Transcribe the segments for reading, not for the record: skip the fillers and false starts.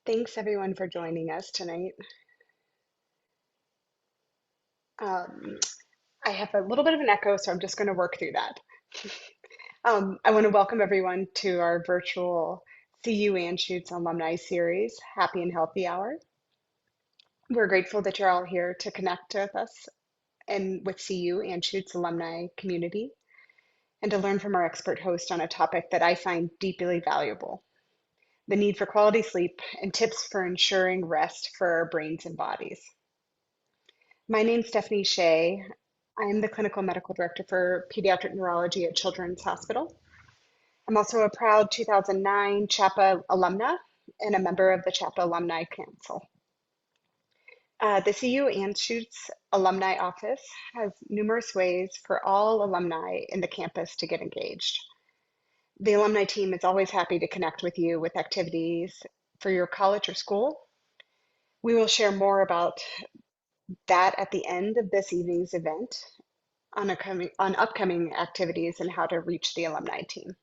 Thanks everyone for joining us tonight. Um, I have a little bit of an echo, so I'm just going to work through that. I want to welcome everyone to our virtual CU Anschutz Alumni Series, Happy and Healthy Hour. We're grateful that you're all here to connect with us and with CU Anschutz alumni community and to learn from our expert host on a topic that I find deeply valuable, the need for quality sleep and tips for ensuring rest for our brains and bodies. My name's Stephanie Shea. I'm the clinical medical director for pediatric neurology at Children's Hospital. I'm also a proud 2009 CHAPA alumna and a member of the CHAPA Alumni Council. The CU Anschutz Alumni Office has numerous ways for all alumni in the campus to get engaged. The alumni team is always happy to connect with you with activities for your college or school. We will share more about that at the end of this evening's event on upcoming activities and how to reach the alumni team.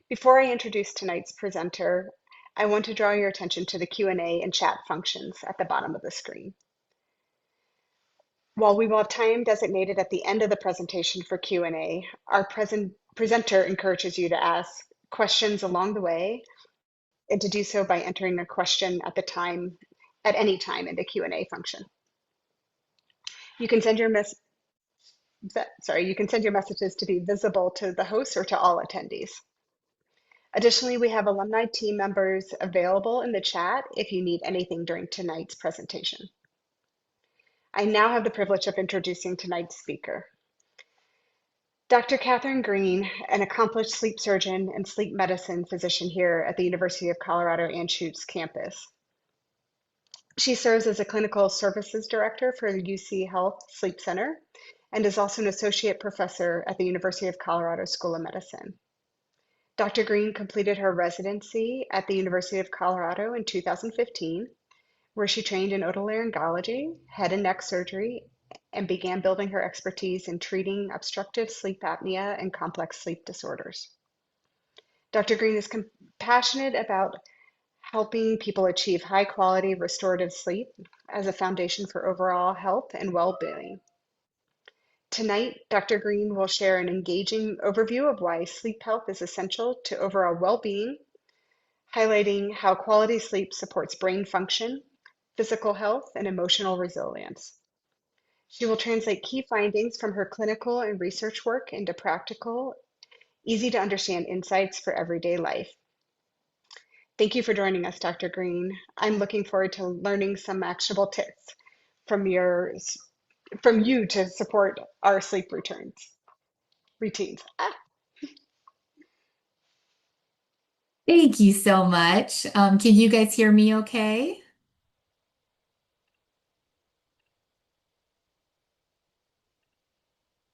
Before I introduce tonight's presenter, I want to draw your attention to the Q&A and chat functions at the bottom of the screen. While we will have time designated at the end of the presentation for Q&A, our presenter encourages you to ask questions along the way and to do so by entering a question at any time in the Q&A function. You can send your messages to be visible to the host or to all attendees. Additionally, we have alumni team members available in the chat if you need anything during tonight's presentation. I now have the privilege of introducing tonight's speaker. Dr. Katherine Green, an accomplished sleep surgeon and sleep medicine physician here at the University of Colorado Anschutz campus. She serves as a clinical services director for the UCHealth Sleep Center and is also an associate professor at the University of Colorado School of Medicine. Dr. Green completed her residency at the University of Colorado in 2015, where she trained in otolaryngology, head and neck surgery, and began building her expertise in treating obstructive sleep apnea and complex sleep disorders. Dr. Green is passionate about helping people achieve high quality restorative sleep as a foundation for overall health and well-being. Tonight, Dr. Green will share an engaging overview of why sleep health is essential to overall well-being, highlighting how quality sleep supports brain function, physical health, and emotional resilience. She will translate key findings from her clinical and research work into practical, easy to understand insights for everyday life. Thank you for joining us, Dr. Green. I'm looking forward to learning some actionable tips from you to support our sleep routines. Thank you so much. Can you guys hear me okay?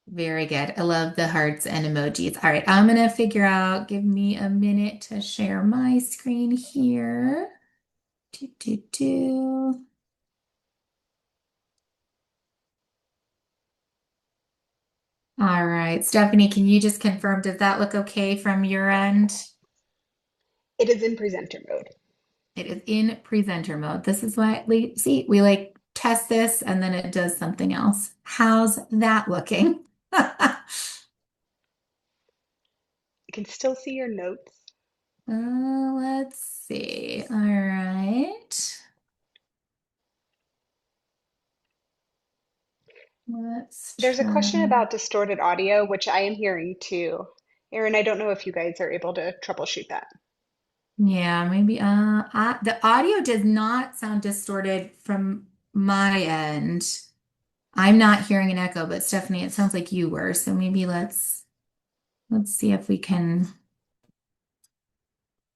Very good. I love the hearts and emojis. All right, I'm gonna give me a minute to share my screen here. Do, do, do. All right, Stephanie, can you just confirm, does that look okay from your end? It is in presenter mode. It is in presenter mode. This is why we like test this and then it does something else. How's that looking? You can still see your notes. Let's see. All right. Let's There's a question try. about distorted audio, which I am hearing too. Erin, I don't know if you guys are able to troubleshoot that. Yeah, maybe the audio does not sound distorted from my end. I'm not hearing an echo, but Stephanie, it sounds like you were. So maybe let's see if we can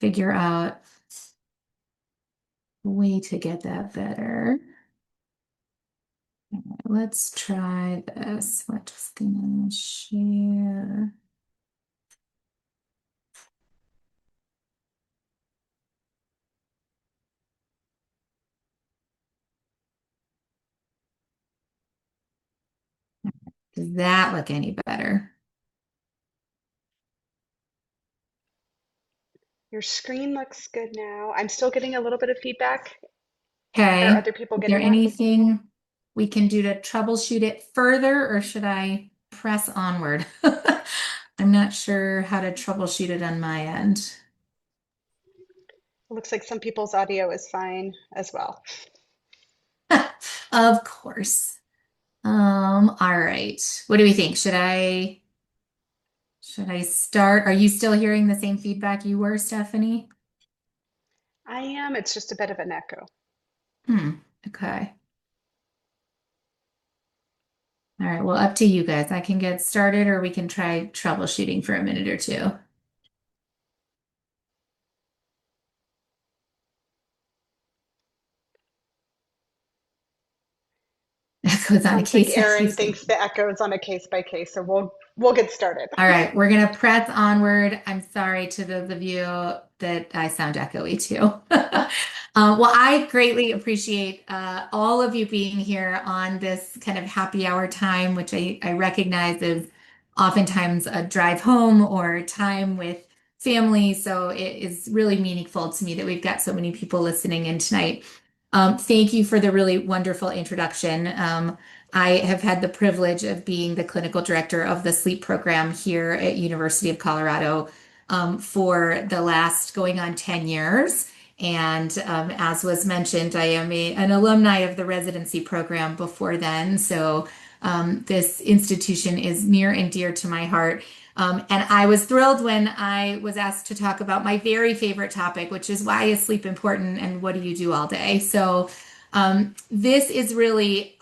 figure out a way to get that better. All right, let's try this. We're just gonna share. Does that look any better? Your screen looks good now. I'm still getting a little bit of feedback. Are Okay. other people Is there getting that? anything we can do to troubleshoot it further, or should I press onward? I'm not sure how to troubleshoot it on my end. It looks like some people's audio is fine as well. Of course. All right. What do we think? Should I start? Are you still hearing the same feedback you were, Stephanie? I am. It's just a bit of an echo. Okay. All right. Well, up to you guys. I can get started or we can try troubleshooting for a minute or two. Echoes on a Sounds like case by Erin case. thinks the echo is on a case by case, so we'll get started. All right, we're gonna press onward. I'm sorry to those of you that I sound echoey too. Well, I greatly appreciate all of you being here on this kind of happy hour time, which I recognize is oftentimes a drive home or time with family. So it is really meaningful to me that we've got so many people listening in tonight. Thank you for the really wonderful introduction. I have had the privilege of being the clinical director of the sleep program here at University of Colorado for the last going on 10 years. And as was mentioned, I am an alumni of the residency program before then. So this institution is near and dear to my heart. And I was thrilled when I was asked to talk about my very favorite topic, which is why is sleep important and what do you do all day? So this is really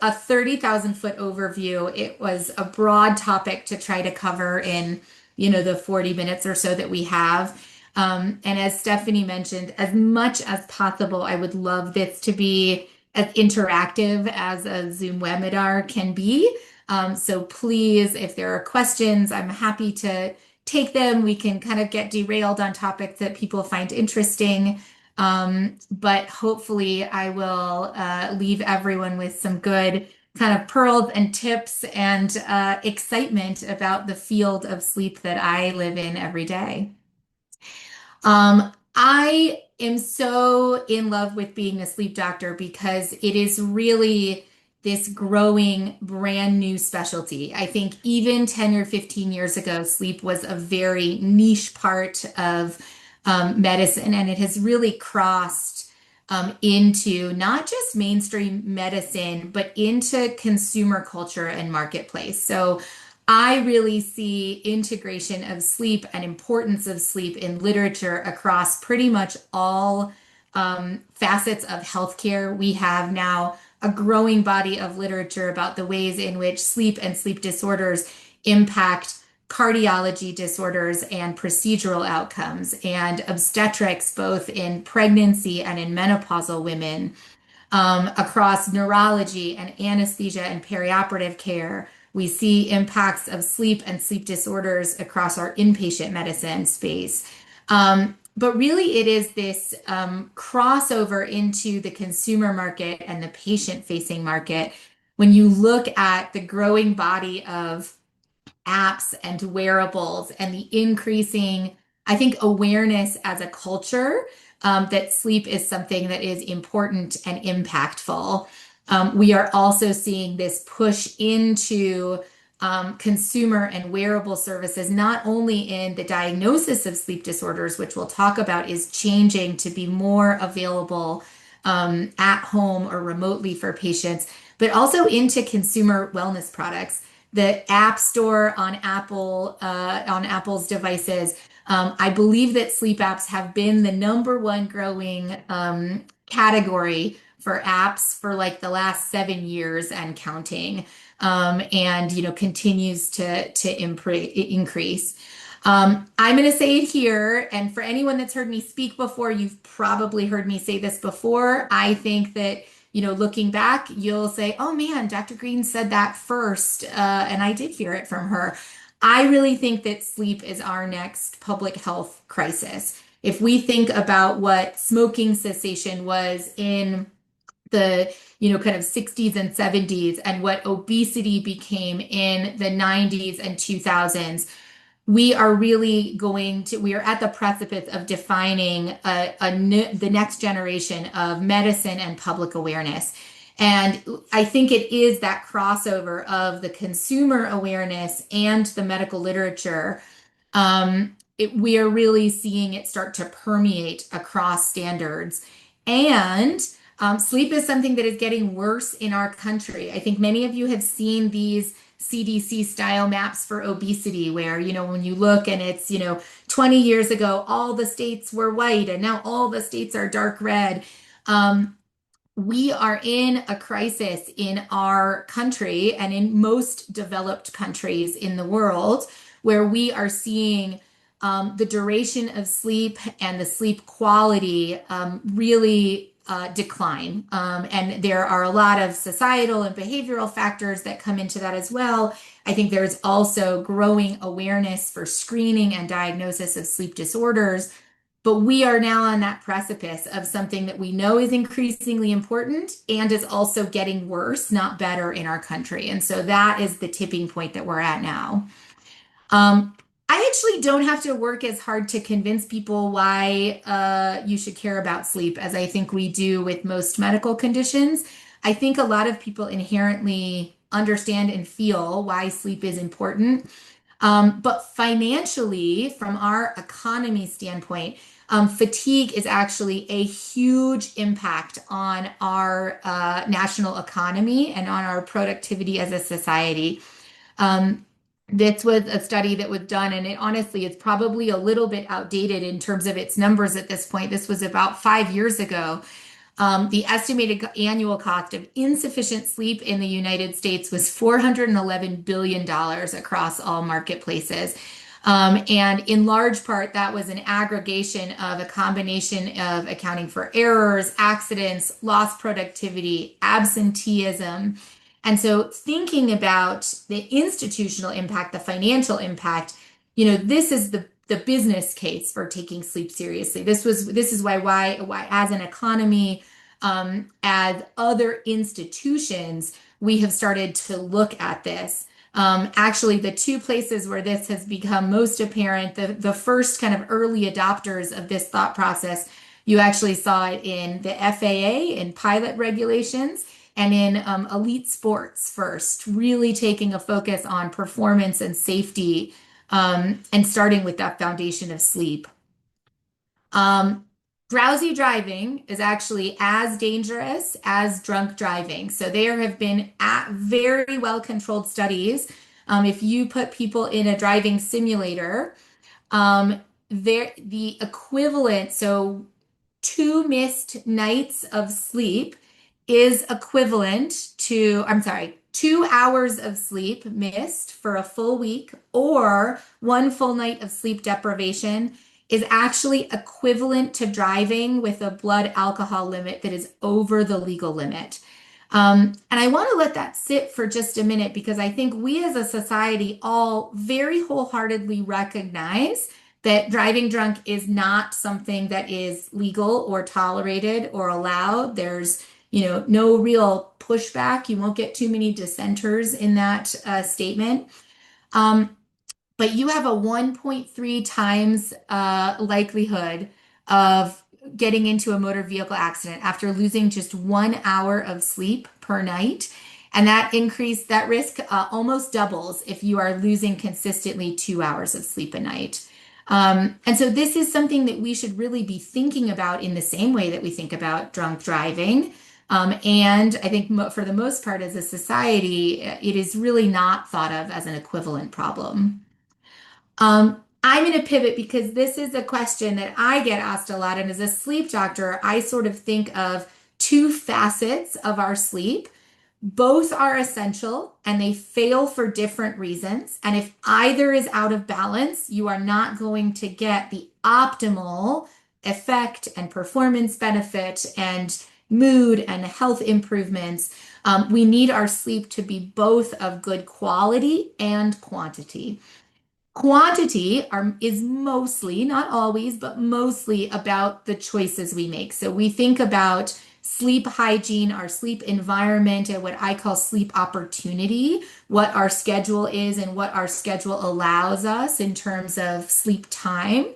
a 30,000 foot overview. It was a broad topic to try to cover in, the 40 minutes or so that we have. And as Stephanie mentioned, as much as possible, I would love this to be as interactive as a Zoom webinar can be. So please, if there are questions, I'm happy to take them. We can kind of get derailed on topics that people find interesting. But hopefully, I will leave everyone with some good kind of pearls and tips and excitement about the field of sleep that I live in every day. I am so in love with being a sleep doctor because it is really this growing brand new specialty. I think even 10 or 15 years ago, sleep was a very niche part of medicine, and it has really crossed into not just mainstream medicine, but into consumer culture and marketplace. So I really see integration of sleep and importance of sleep in literature across pretty much all facets of healthcare. We have now a growing body of literature about the ways in which sleep and sleep disorders impact cardiology disorders and procedural outcomes, and obstetrics, both in pregnancy and in menopausal women, across neurology and anesthesia and perioperative care. We see impacts of sleep and sleep disorders across our inpatient medicine space. But really, it is this crossover into the consumer market and the patient facing market. When you look at the growing body of apps and wearables and the increasing, I think, awareness as a culture that sleep is something that is important and impactful. We are also seeing this push into consumer and wearable services, not only in the diagnosis of sleep disorders, which we'll talk about, is changing to be more available at home or remotely for patients, but also into consumer wellness products. The App Store on Apple's devices. I believe that sleep apps have been the number one growing category for apps for like the last 7 years and counting, and continues to increase. I'm going to say it here, and for anyone that's heard me speak before, you've probably heard me say this before. I think that looking back, you'll say, oh man, Dr. Green said that first. And I did hear it from her. I really think that sleep is our next public health crisis. If we think about what smoking cessation was in the kind of 60s and 70s and what obesity became in the 90s and 2000s, we are really we are at the precipice of defining the next generation of medicine and public awareness. And I think it is that crossover of the consumer awareness and the medical literature. We are really seeing it start to permeate across standards. And sleep is something that is getting worse in our country. I think many of you have seen these CDC style maps for obesity, where, when you look and it's, 20 years ago, all the states were white and now all the states are dark red. We are in a crisis in our country and in most developed countries in the world where we are seeing the duration of sleep and the sleep quality really decline. And there are a lot of societal and behavioral factors that come into that as well. I think there's also growing awareness for screening and diagnosis of sleep disorders. But we are now on that precipice of something that we know is increasingly important and is also getting worse, not better in our country. And so that is the tipping point that we're at now. I actually don't have to work as hard to convince people why you should care about sleep as I think we do with most medical conditions. I think a lot of people inherently understand and feel why sleep is important. But financially, from our economy standpoint, fatigue is actually a huge impact on our national economy and on our productivity as a society. Um, this was a study that was done, and it honestly is probably a little bit outdated in terms of its numbers at this point. This was about 5 years ago. The estimated annual cost of insufficient sleep in the United States was $411 billion across all marketplaces. And in large part, that was an aggregation of a combination of accounting for errors, accidents, lost productivity, absenteeism. And so thinking about the institutional impact, the financial impact, this is the business case for taking sleep seriously. This is why as an economy, as other institutions, we have started to look at this. Actually, the two places where this has become most apparent, the first kind of early adopters of this thought process, you actually saw it in the FAA in pilot regulations and in elite sports first, really taking a focus on performance and safety, and starting with that foundation of sleep. Um, Drowsy driving is actually as dangerous as drunk driving. So there have been very well controlled studies. If you put people in a driving simulator, um, the equivalent, so 2 missed nights of sleep is equivalent to, I'm sorry, 2 hours of sleep missed for a full week or one full night of sleep deprivation is actually equivalent to driving with a blood alcohol limit that is over the legal limit. And I want to let that sit for just a minute because I think we as a society all very wholeheartedly recognize that driving drunk is not something that is legal or tolerated or allowed. There's, no real pushback. You won't get too many dissenters in that statement. Um, but you have a 1.3 times likelihood of getting into a motor vehicle accident after losing just 1 hour of sleep per night. And that risk almost doubles if you are losing consistently 2 hours of sleep a night. And so this is something that we should really be thinking about in the same way that we think about drunk driving. And I think for the most part, as a society, it is really not thought of as an equivalent problem. I'm going to pivot because this is a question that I get asked a lot. And as a sleep doctor, I sort of think of two facets of our sleep. Both are essential and they fail for different reasons. And if either is out of balance, you are not going to get the optimal effect and performance benefit and mood and health improvements. We need our sleep to be both of good quality and quantity. Is mostly, not always, but mostly about the choices we make. So we think about sleep hygiene, our sleep environment, and what I call sleep opportunity, what our schedule is and what our schedule allows us in terms of sleep time.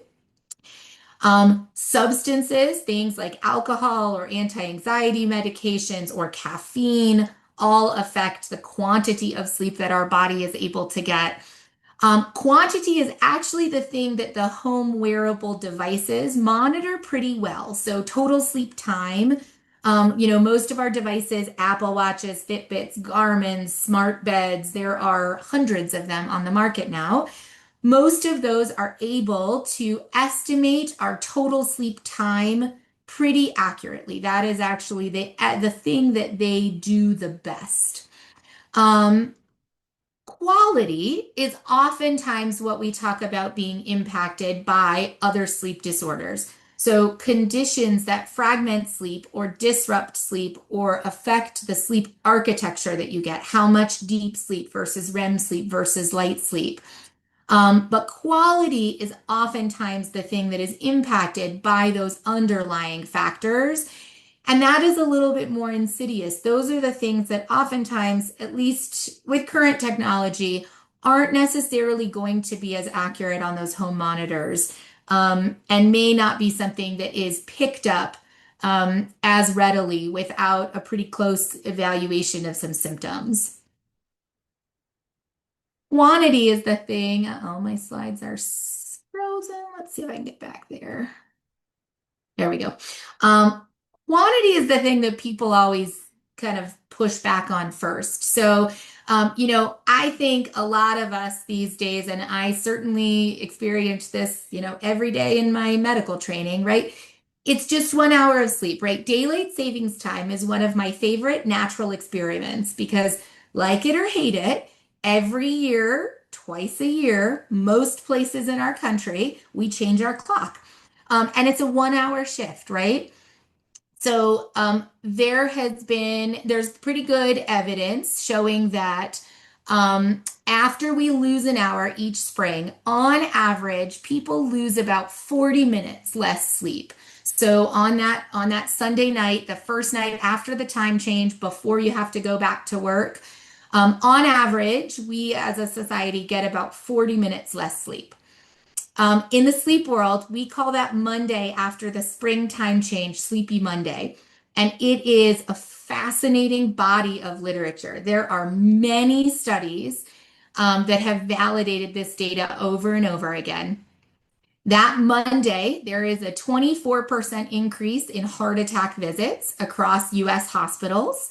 Substances, things like alcohol or anti-anxiety medications or caffeine, all affect the quantity of sleep that our body is able to get. Quantity is actually the thing that the home wearable devices monitor pretty well. So total sleep time, most of our devices, Apple Watches, Fitbits, Garmin's, smart beds, there are hundreds of them on the market now. Most of those are able to estimate our total sleep time pretty accurately. That is actually the thing that they do the best. Um, Quality is oftentimes what we talk about being impacted by other sleep disorders. So, conditions that fragment sleep or disrupt sleep or affect the sleep architecture that you get, how much deep sleep versus REM sleep versus light sleep. But quality is oftentimes the thing that is impacted by those underlying factors. And that is a little bit more insidious. Those are the things that oftentimes, at least with current technology, aren't necessarily going to be as accurate on those home monitors, and may not be something that is picked up as readily without a pretty close evaluation of some symptoms. Quantity is the thing. Oh, my slides are frozen. Let's see if I can get back there. There we go. Um, Quantity is the thing that people always kind of push back on first. So, I think a lot of us these days, and I certainly experience this, every day in my medical training, right? It's just 1 hour of sleep, right? Daylight savings time is one of my favorite natural experiments because, like it or hate it, every year, twice a year, most places in our country, we change our clock. And it's a 1 hour shift, right? So there's pretty good evidence showing that after we lose an hour each spring, on average, people lose about 40 minutes less sleep. So on that Sunday night, the first night after the time change, before you have to go back to work, on average, we as a society get about 40 minutes less sleep. In the sleep world, we call that Monday after the springtime change, Sleepy Monday. And it is a fascinating body of literature. There are many studies that have validated this data over and over again. That Monday, there is a 24% increase in heart attack visits across US hospitals.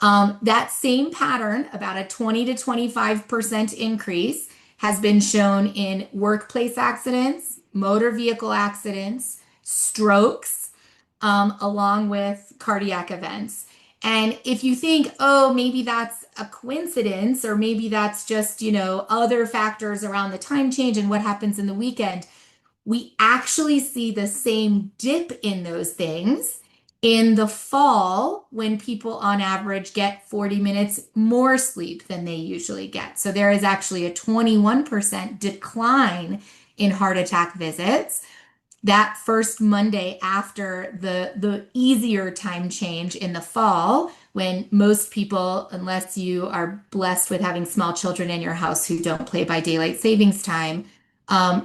That same pattern, about a 20 to 25% increase, has been shown in workplace accidents, motor vehicle accidents, strokes, along with cardiac events. And if you think, oh, maybe that's a coincidence, or maybe that's just, other factors around the time change and what happens in the weekend, we actually see the same dip in those things in the fall when people on average get 40 minutes more sleep than they usually get. So there is actually a 21% decline in heart attack visits that first Monday after the easier time change in the fall, when most people, unless you are blessed with having small children in your house who don't play by daylight savings time,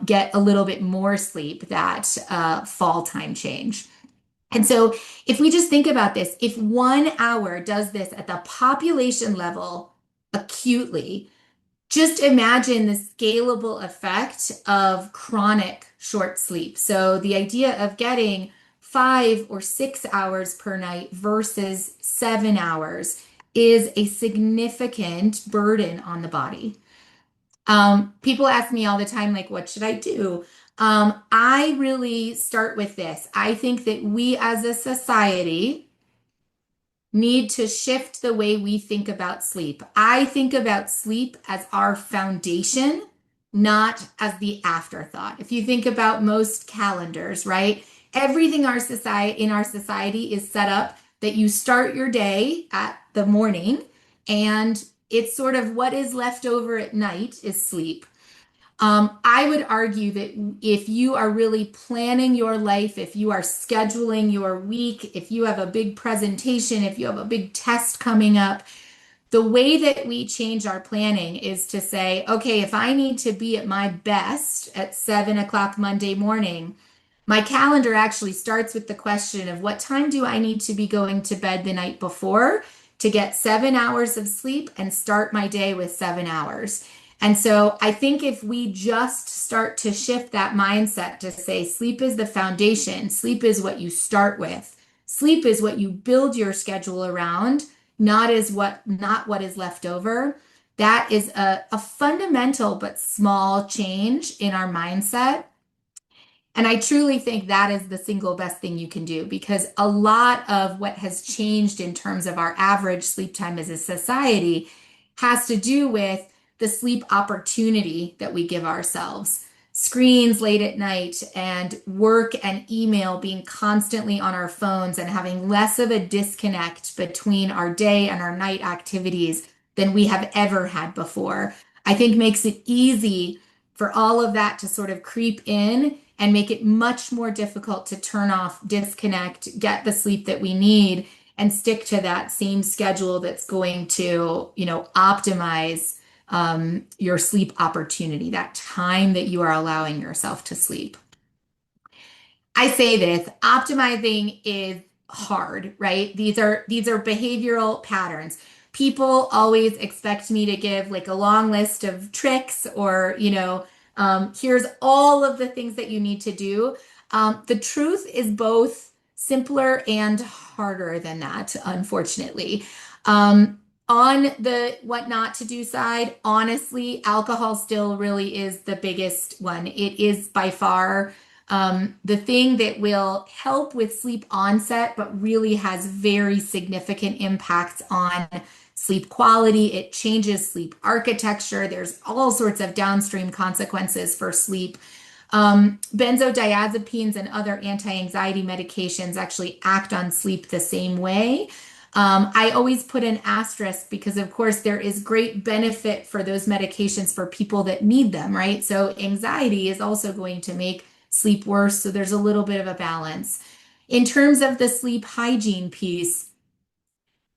get a little bit more sleep that fall time change. And so, if we just think about this, if 1 hour does this at the population level acutely, just imagine the scalable effect of chronic short sleep. So, the idea of getting 5 or 6 hours per night versus 7 hours is a significant burden on the body. People ask me all the time, like, what should I do? I really start with this. I think that we as a society need to shift the way we think about sleep. I think about sleep as our foundation, not as the afterthought. If you think about most calendars, right? Everything in our society is set up that you start your day at the morning, and it's sort of what is left over at night is sleep. I would argue that if you are really planning your life, if you are scheduling your week, if you have a big presentation, if you have a big test coming up, the way that we change our planning is to say, okay, if I need to be at my best at 7 o'clock Monday morning, my calendar actually starts with the question of what time do I need to be going to bed the night before to get 7 hours of sleep and start my day with 7 hours. And so I think if we just start to shift that mindset to say sleep is the foundation, sleep is what you start with, sleep is what you build your schedule around, not what is left over. That is a fundamental but small change in our mindset, and I truly think that is the single best thing you can do because a lot of what has changed in terms of our average sleep time as a society has to do with the sleep opportunity that we give ourselves. Screens late at night and work and email being constantly on our phones and having less of a disconnect between our day and our night activities than we have ever had before, I think makes it easy for all of that to sort of creep in and make it much more difficult to turn off, disconnect, get the sleep that we need, and stick to that same schedule that's going to, optimize your sleep opportunity, that time that you are allowing yourself to sleep. I say this, optimizing is hard, right? These are behavioral patterns. People always expect me to give like a long list of tricks or, here's all of the things that you need to do. The truth is both simpler and harder than that, unfortunately. On the what not to do side, honestly, alcohol still really is the biggest one. It is by far the thing that will help with sleep onset, but really has very significant impacts on sleep quality. It changes sleep architecture. There's all sorts of downstream consequences for sleep. Benzodiazepines and other anti-anxiety medications actually act on sleep the same way. I always put an asterisk because, of course, there is great benefit for those medications for people that need them, right? So anxiety is also going to make sleep worse. So there's a little bit of a balance. In terms of the sleep hygiene piece,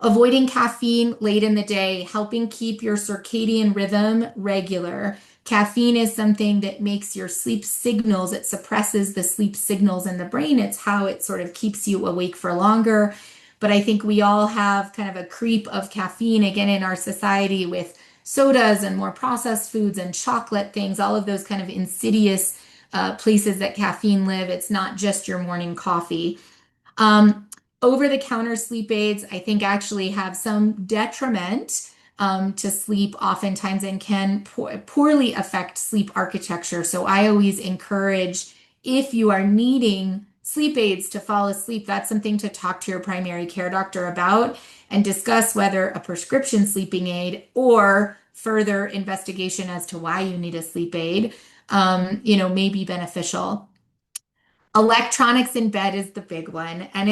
avoiding caffeine late in the day, helping keep your circadian rhythm regular. Caffeine is something that makes your sleep signals, it suppresses the sleep signals in the brain. It's how it sort of keeps you awake for longer. But I think we all have kind of a creep of caffeine again in our society with sodas and more processed foods and chocolate things, all of those kind of insidious places that caffeine live. It's not just your morning coffee. Um, Over-the-counter sleep aids, I think, actually have some detriment to sleep oftentimes and can poorly affect sleep architecture. So I always encourage if you are needing sleep aids to fall asleep, that's something to talk to your primary care doctor about and discuss whether a prescription sleeping aid or further investigation as to why you need a sleep aid, may be beneficial. Electronics in bed is the big one, and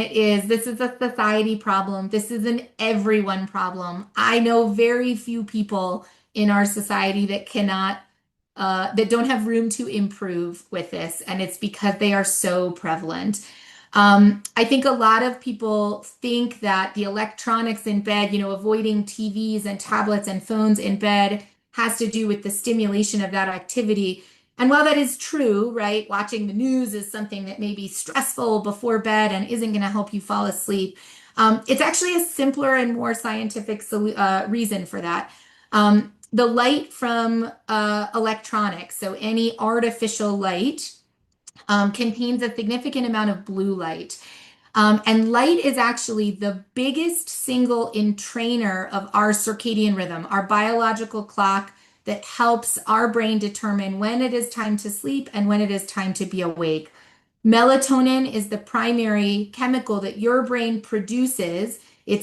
this is a society problem. This is an everyone problem. I know very few people in our society that don't have room to improve with this, and it's because they are so prevalent. I think a lot of people think that the electronics in bed, avoiding TVs and tablets and phones in bed has to do with the stimulation of that activity. And while that is true, right, watching the news is something that may be stressful before bed and isn't going to help you fall asleep. It's actually a simpler and more scientific reason for that. The light from electronics, so any artificial light, contains a significant amount of blue light. And light is actually the biggest single entrainer of our circadian rhythm, our biological clock that helps our brain determine when it is time to sleep and when it is time to be awake. Melatonin is the primary chemical that your brain produces. Your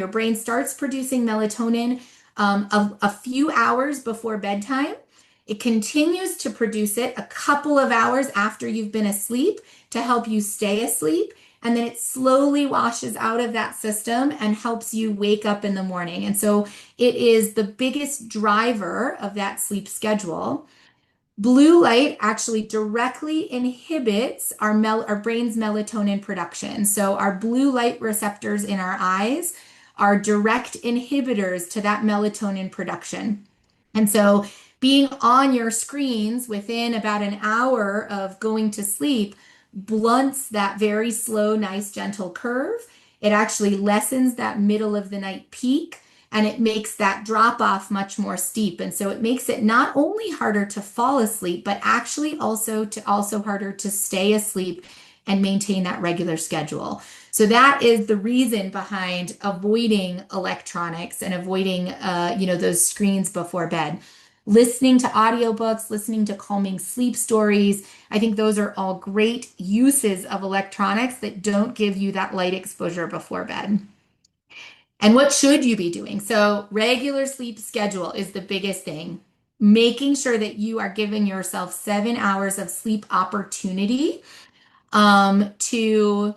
brain starts producing melatonin a few hours before bedtime. It continues to produce it a couple of hours after you've been asleep to help you stay asleep. and then it slowly washes out of that system and helps you wake up in the morning. And so it is the biggest driver of that sleep schedule. Blue light actually directly inhibits our brain's melatonin production. So our blue light receptors in our eyes are direct inhibitors to that melatonin production. And so being on your screens within about an hour of going to sleep blunts that very slow, nice, gentle curve. It actually lessens that middle of the night peak and it makes that drop off much more steep. And so it makes it not only harder to fall asleep, but actually also harder to stay asleep and maintain that regular schedule. So that is the reason behind avoiding electronics and avoiding those screens before bed. Listening to audiobooks, listening to calming sleep stories. I think those are all great uses of electronics that don't give you that light exposure before bed. And what should you be doing? So, regular sleep schedule is the biggest thing. Making sure that you are giving yourself 7 hours of sleep opportunity to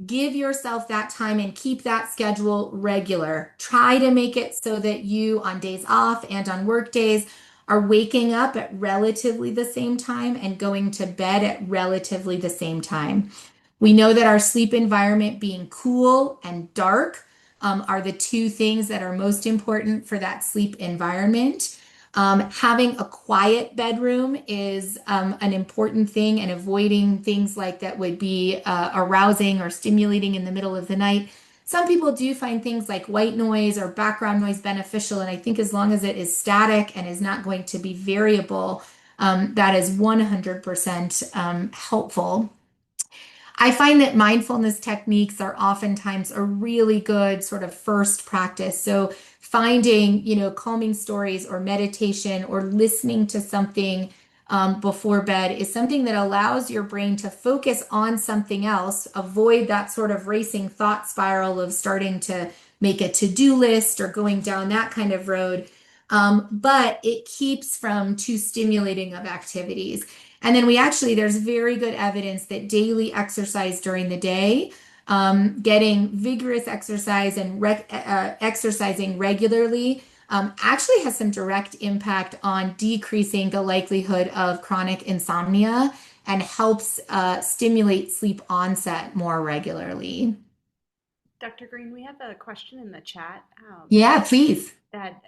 give yourself that time and keep that schedule regular. Try to make it so that you, on days off and on work days, are waking up at relatively the same time and going to bed at relatively the same time. We know that our sleep environment being cool and dark are the two things that are most important for that sleep environment. Having a quiet bedroom is an important thing, and avoiding things like that would be arousing or stimulating in the middle of the night. Some people do find things like white noise or background noise beneficial, and I think as long as it is static and is not going to be variable, that is 100% helpful. I find that mindfulness techniques are oftentimes a really good sort of first practice. So finding, calming stories or meditation or listening to something before bed is something that allows your brain to focus on something else, avoid that sort of racing thought spiral of starting to make a to-do list or going down that kind of road. But it keeps from too stimulating of activities. And then there's very good evidence that daily exercise during the day, getting vigorous exercise and exercising regularly, actually has some direct impact on decreasing the likelihood of chronic insomnia and helps stimulate sleep onset more regularly. Dr. Green, we have a question in the chat Yeah, please. that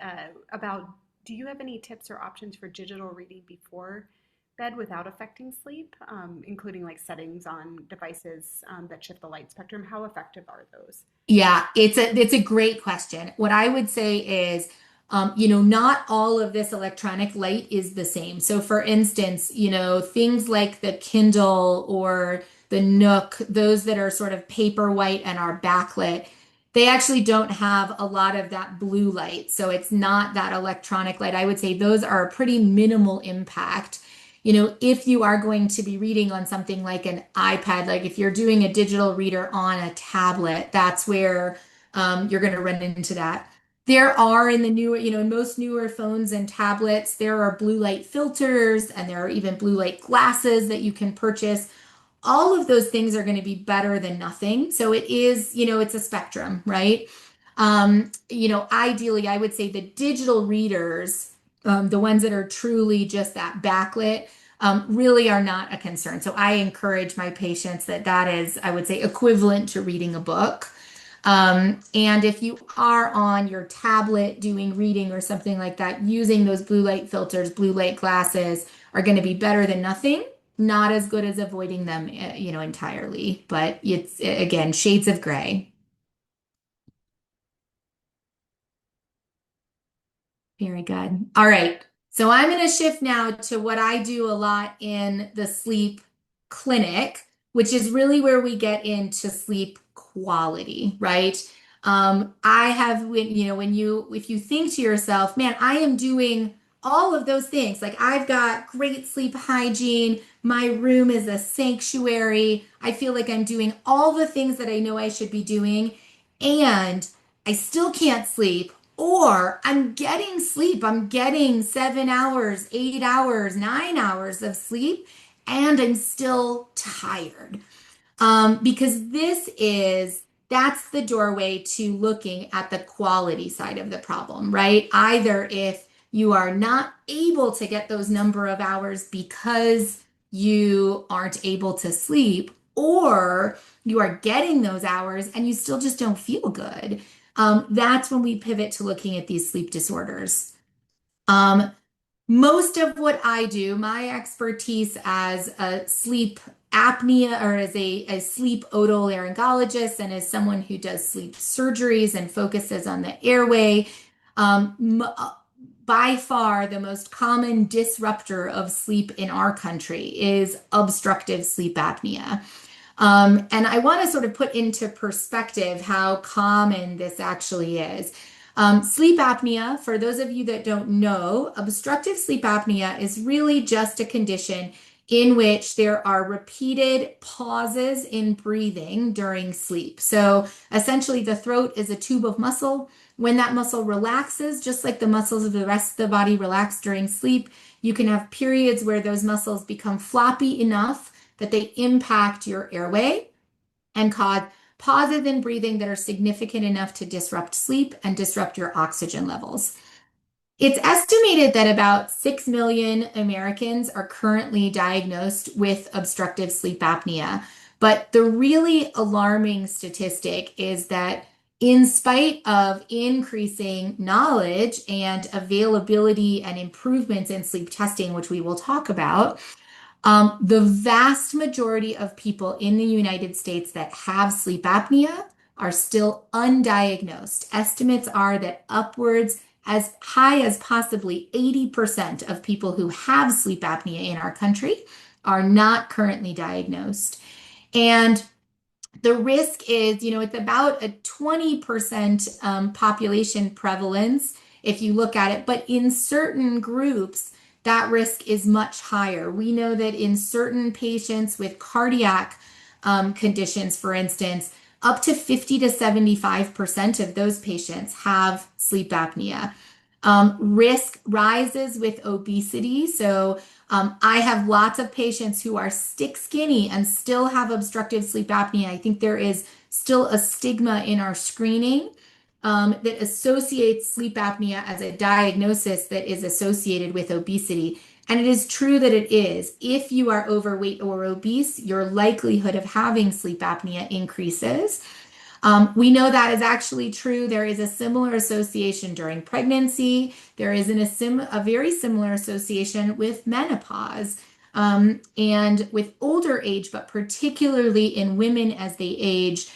about do you have any tips or options for digital reading before bed without affecting sleep, including like settings on devices that shift the light spectrum? How effective are those? Yeah, it's a great question. What I would say is, not all of this electronic light is the same. So, for instance, things like the Kindle or the Nook, those that are sort of paper white and are backlit, they actually don't have a lot of that blue light. So it's not that electronic light. I would say those are a pretty minimal impact. If you are going to be reading on something like an iPad, like if you're doing a digital reader on a tablet, that's where you're going to run into that. There are in the newer, in most newer phones and tablets, there are blue light filters and there are even blue light glasses that you can purchase. All of those things are going to be better than nothing. So it is, it's a spectrum, right? Ideally, I would say the digital readers, the ones that are truly just that backlit, really are not a concern. So I encourage my patients that is, I would say, equivalent to reading a book. And if you are on your tablet doing reading or something like that, using those blue light filters, blue light glasses are going to be better than nothing. Not as good as avoiding them, entirely, but it's again, shades of gray. Very good. All right. So I'm going to shift now to what I do a lot in the sleep clinic, which is really where we get into sleep quality, right? I have if you think to yourself, man, I am doing all of those things. Like I've got great sleep hygiene. My room is a sanctuary. I feel like I'm doing all the things that I know I should be doing, and I still can't sleep, or I'm getting sleep. I'm getting 7 hours, 8 hours, 9 hours of sleep, and I'm still tired. Because that's the doorway to looking at the quality side of the problem, right? Either if you are not able to get those number of hours because you aren't able to sleep, or you are getting those hours and you still just don't feel good. That's when we pivot to looking at these sleep disorders. Um, Most of what I do, my expertise as a sleep apnea or as a sleep otolaryngologist and as someone who does sleep surgeries and focuses on the airway, by far the most common disruptor of sleep in our country is obstructive sleep apnea. And I want to sort of put into perspective how common this actually is. Sleep apnea, for those of you that don't know, obstructive sleep apnea is really just a condition in which there are repeated pauses in breathing during sleep. So essentially, the throat is a tube of muscle. When that muscle relaxes, just like the muscles of the rest of the body relax during sleep, you can have periods where those muscles become floppy enough that they impact your airway and cause pauses in breathing that are significant enough to disrupt sleep and disrupt your oxygen levels. It's estimated that about 6 million Americans are currently diagnosed with obstructive sleep apnea. But the really alarming statistic is that, in spite of increasing knowledge and availability and improvements in sleep testing, which we will talk about, the vast majority of people in the United States that have sleep apnea are still undiagnosed. Estimates are that upwards as high as possibly 80% of people who have sleep apnea in our country are not currently diagnosed. And the risk is, it's about a 20% population prevalence if you look at it, but in certain groups, that risk is much higher. We know that in certain patients with cardiac conditions, for instance, up to 50 to 75% of those patients have sleep apnea. Risk rises with obesity. So I have lots of patients who are stick skinny and still have obstructive sleep apnea. I think there is still a stigma in our screening that associates sleep apnea as a diagnosis that is associated with obesity. And it is true that it is. If you are overweight or obese, your likelihood of having sleep apnea increases. We know that is actually true. There is a similar association during pregnancy. There is a very similar association with menopause and with older age, but particularly in women as they age,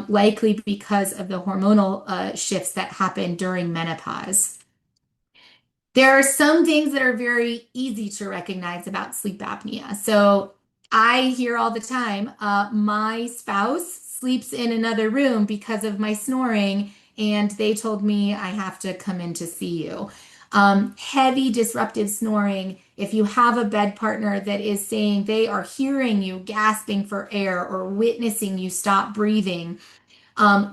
likely because of the hormonal shifts that happen during menopause. There are some things that are very easy to recognize about sleep apnea. So I hear all the time, my spouse sleeps in another room because of my snoring, and they told me I have to come in to see you. Heavy disruptive snoring, if you have a bed partner that is saying they are hearing you gasping for air or witnessing you stop breathing,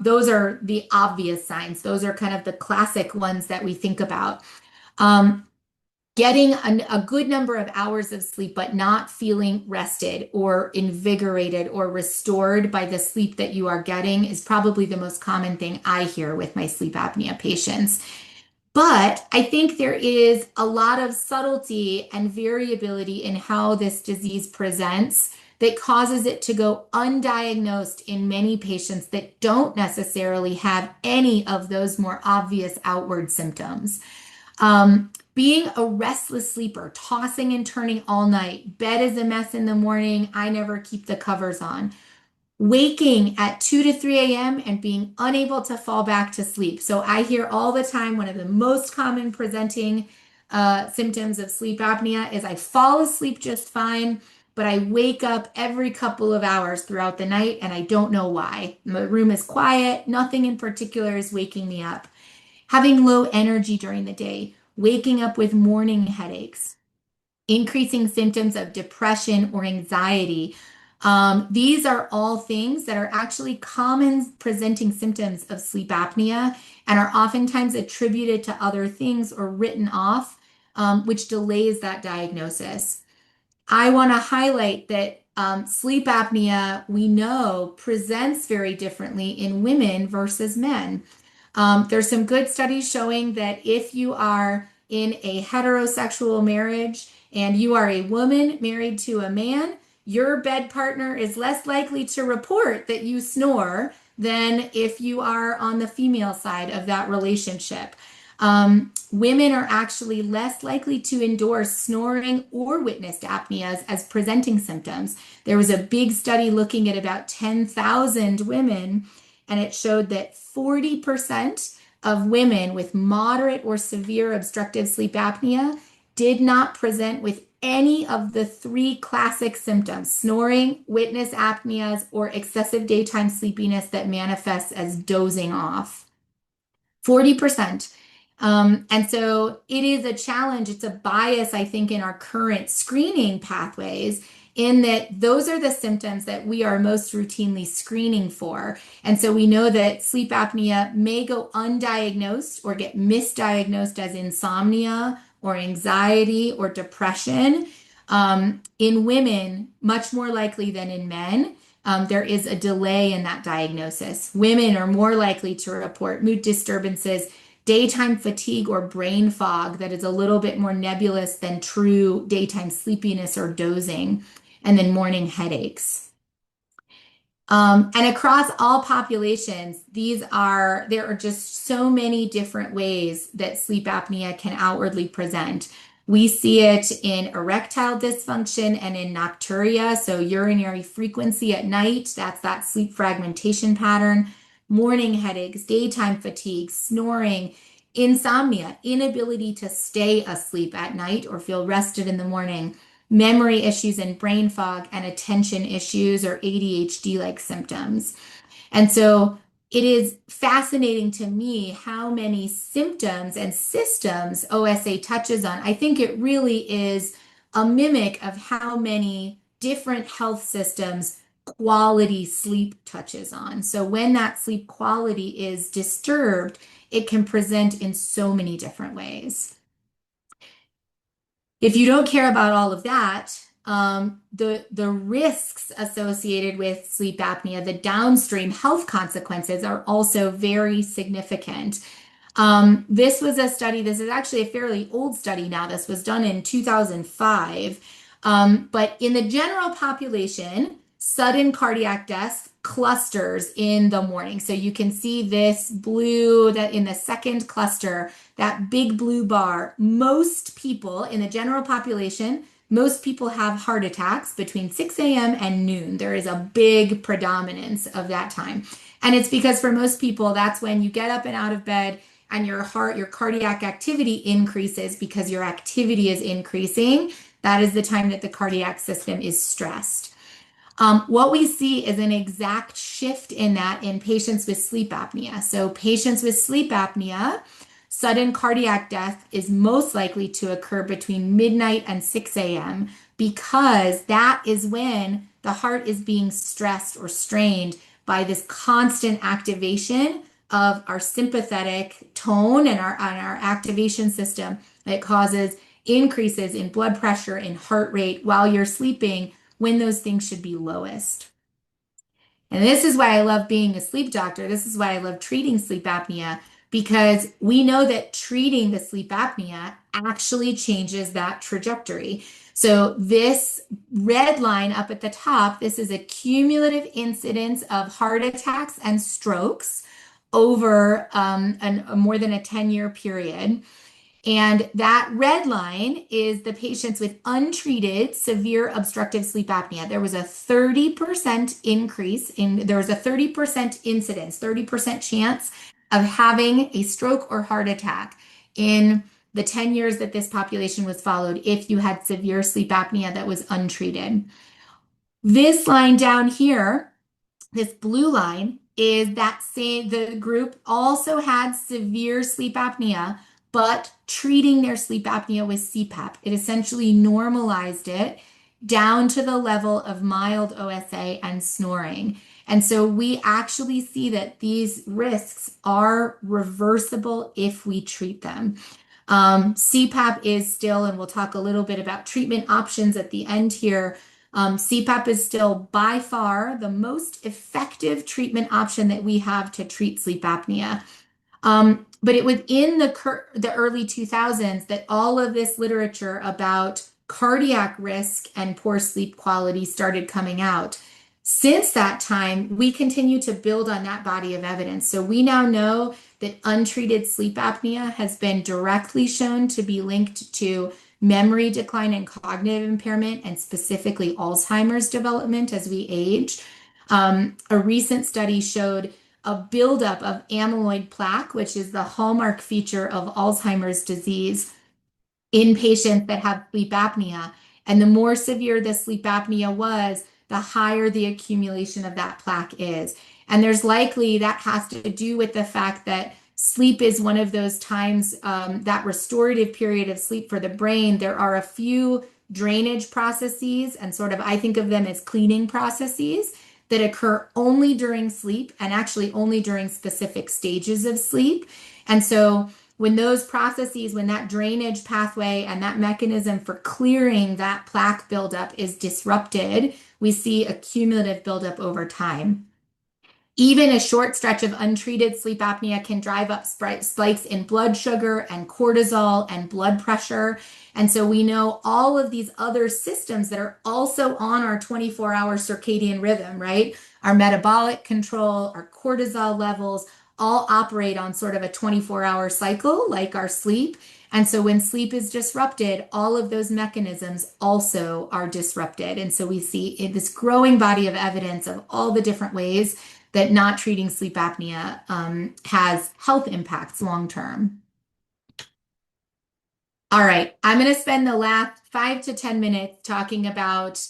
those are the obvious signs. Those are kind of the classic ones that we think about. Um, Getting a good number of hours of sleep, but not feeling rested or invigorated or restored by the sleep that you are getting is probably the most common thing I hear with my sleep apnea patients. But I think there is a lot of subtlety and variability in how this disease presents that causes it to go undiagnosed in many patients that don't necessarily have any of those more obvious outward symptoms. Being a restless sleeper, tossing and turning all night, bed is a mess in the morning, I never keep the covers on. Waking at 2 to 3 a.m. and being unable to fall back to sleep. So I hear all the time one of the most common presenting symptoms of sleep apnea is I fall asleep just fine, but I wake up every couple of hours throughout the night and I don't know why. My room is quiet, nothing in particular is waking me up. Having low energy during the day, waking up with morning headaches, increasing symptoms of depression or anxiety. These are all things that are actually common presenting symptoms of sleep apnea and are oftentimes attributed to other things or written off, which delays that diagnosis. I want to highlight that Sleep apnea, we know, presents very differently in women versus men. There's some good studies showing that if you are in a heterosexual marriage and you are a woman married to a man, your bed partner is less likely to report that you snore than if you are on the female side of that relationship. Women are actually less likely to endorse snoring or witnessed apneas as presenting symptoms. There was a big study looking at about 10,000 women, and it showed that 40% of women with moderate or severe obstructive sleep apnea did not present with any of the three classic symptoms, snoring, witness apneas, or excessive daytime sleepiness that manifests as dozing off. 40%. And so it is a challenge. It's a bias, I think, in our current screening pathways, in that those are the symptoms that we are most routinely screening for. And so we know that sleep apnea may go undiagnosed or get misdiagnosed as insomnia or anxiety or depression. In women, much more likely than in men. There is a delay in that diagnosis. Women are more likely to report mood disturbances, daytime fatigue, or brain fog that is a little bit more nebulous than true daytime sleepiness or dozing, and then morning headaches. And across all populations, there are just so many different ways that sleep apnea can outwardly present. We see it in erectile dysfunction and in nocturia, so urinary frequency at night, that's that sleep fragmentation pattern, morning headaches, daytime fatigue, snoring, insomnia, inability to stay asleep at night or feel rested in the morning, memory issues and brain fog, and attention issues or ADHD-like symptoms. And so it is fascinating to me how many symptoms and systems OSA touches on. I think it really is a mimic of how many different health systems quality sleep touches on. So when that sleep quality is disturbed, it can present in so many different ways. If you don't care about all of that, the risks associated with sleep apnea, the downstream health consequences are also very significant. This was a study, this is actually a fairly old study now. This was done in 2005. But in the general population, sudden cardiac death clusters in the morning. So you can see this blue, that in the second cluster, that big blue bar. Most people in the general population, most people have heart attacks between 6 a.m. and noon. There is a big predominance of that time. And it's because for most people, that's when you get up and out of bed and your cardiac activity increases because your activity is increasing. That is the time that the cardiac system is stressed. What we see is an exact shift in that in patients with sleep apnea. So patients with sleep apnea, sudden cardiac death is most likely to occur between midnight and 6 a.m. because that is when the heart is being stressed or strained by this constant activation of our sympathetic tone and our activation system that causes increases in blood pressure and heart rate while you're sleeping when those things should be lowest. And this is why I love being a sleep doctor. This is why I love treating sleep apnea, because we know that treating the sleep apnea actually changes that trajectory. So this red line up at the top, this is a cumulative incidence of heart attacks and strokes over a more than a 10-year period. And that red line is the patients with untreated severe obstructive sleep apnea. There was a 30% increase there was a 30% incidence, 30% chance of having a stroke or heart attack in the 10 years that this population was followed if you had severe sleep apnea that was untreated. This line down here, this blue line, is the group also had severe sleep apnea, but treating their sleep apnea with CPAP. It essentially normalized it down to the level of mild OSA and snoring. And so we actually see that these risks are reversible if we treat them. CPAP is still, and we'll talk a little bit about treatment options at the end here, CPAP is still by far the most effective treatment option that we have to treat sleep apnea. But it was in the early 2000s that all of this literature about cardiac risk and poor sleep quality started coming out. Since that time, we continue to build on that body of evidence. So we now know that untreated sleep apnea has been directly shown to be linked to memory decline and cognitive impairment, and specifically Alzheimer's development as we age. A recent study showed a buildup of amyloid plaque, which is the hallmark feature of Alzheimer's disease, in patients that have sleep apnea. And the more severe the sleep apnea was, the higher the accumulation of that plaque is. And there's likely that has to do with the fact that sleep is one of those times, that restorative period of sleep for the brain. There are a few drainage processes, and sort of I think of them as cleaning processes that occur only during sleep and actually only during specific stages of sleep. And so when those processes, when that drainage pathway and that mechanism for clearing that plaque buildup is disrupted, we see a cumulative buildup over time. Even a short stretch of untreated sleep apnea can drive up spikes in blood sugar and cortisol and blood pressure. And so we know all of these other systems that are also on our 24-hour circadian rhythm, right? Our metabolic control, our cortisol levels, all operate on sort of a 24-hour cycle like our sleep. And so when sleep is disrupted, all of those mechanisms also are disrupted. And so we see in this growing body of evidence of all the different ways that not treating sleep apnea has health impacts long term. All right, I'm going to spend the last 5 to 10 minutes talking about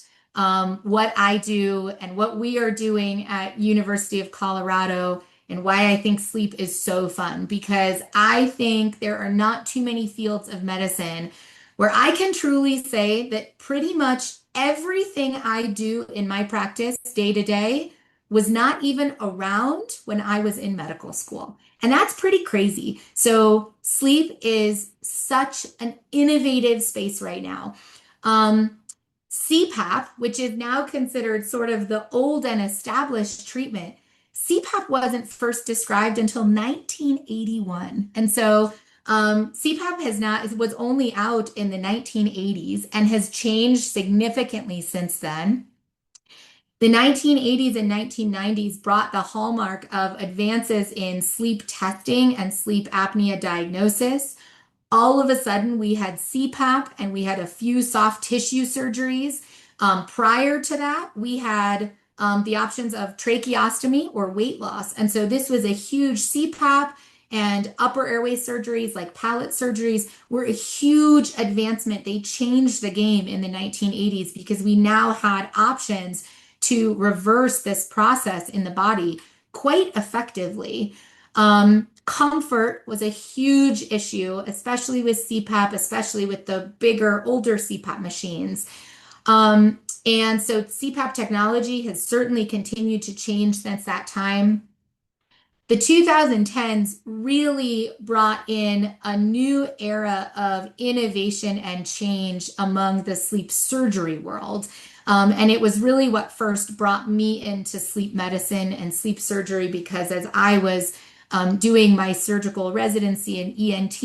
what I do and what we are doing at University of Colorado and why I think sleep is so fun, because I think there are not too many fields of medicine where I can truly say that pretty much everything I do in my practice day to day was not even around when I was in medical school. And that's pretty crazy. So sleep is such an innovative space right now. CPAP, which is now considered sort of the old and established treatment, CPAP wasn't first described until 1981. And so CPAP was only out in the 1980s and has changed significantly since then. The 1980s and 1990s brought the hallmark of advances in sleep testing and sleep apnea diagnosis. All of a sudden, we had CPAP and we had a few soft tissue surgeries. Prior to that, we had the options of tracheostomy or weight loss. And so this was a huge CPAP, and upper airway surgeries like palate surgeries were a huge advancement. They changed the game in the 1980s because we now had options to reverse this process in the body quite effectively. Comfort was a huge issue, especially with CPAP, especially with the bigger, older CPAP machines. And so CPAP technology has certainly continued to change since that time. The 2010s really brought in a new era of innovation and change among the sleep surgery world. And it was really what first brought me into sleep medicine and sleep surgery, because as I was doing my surgical residency in ENT,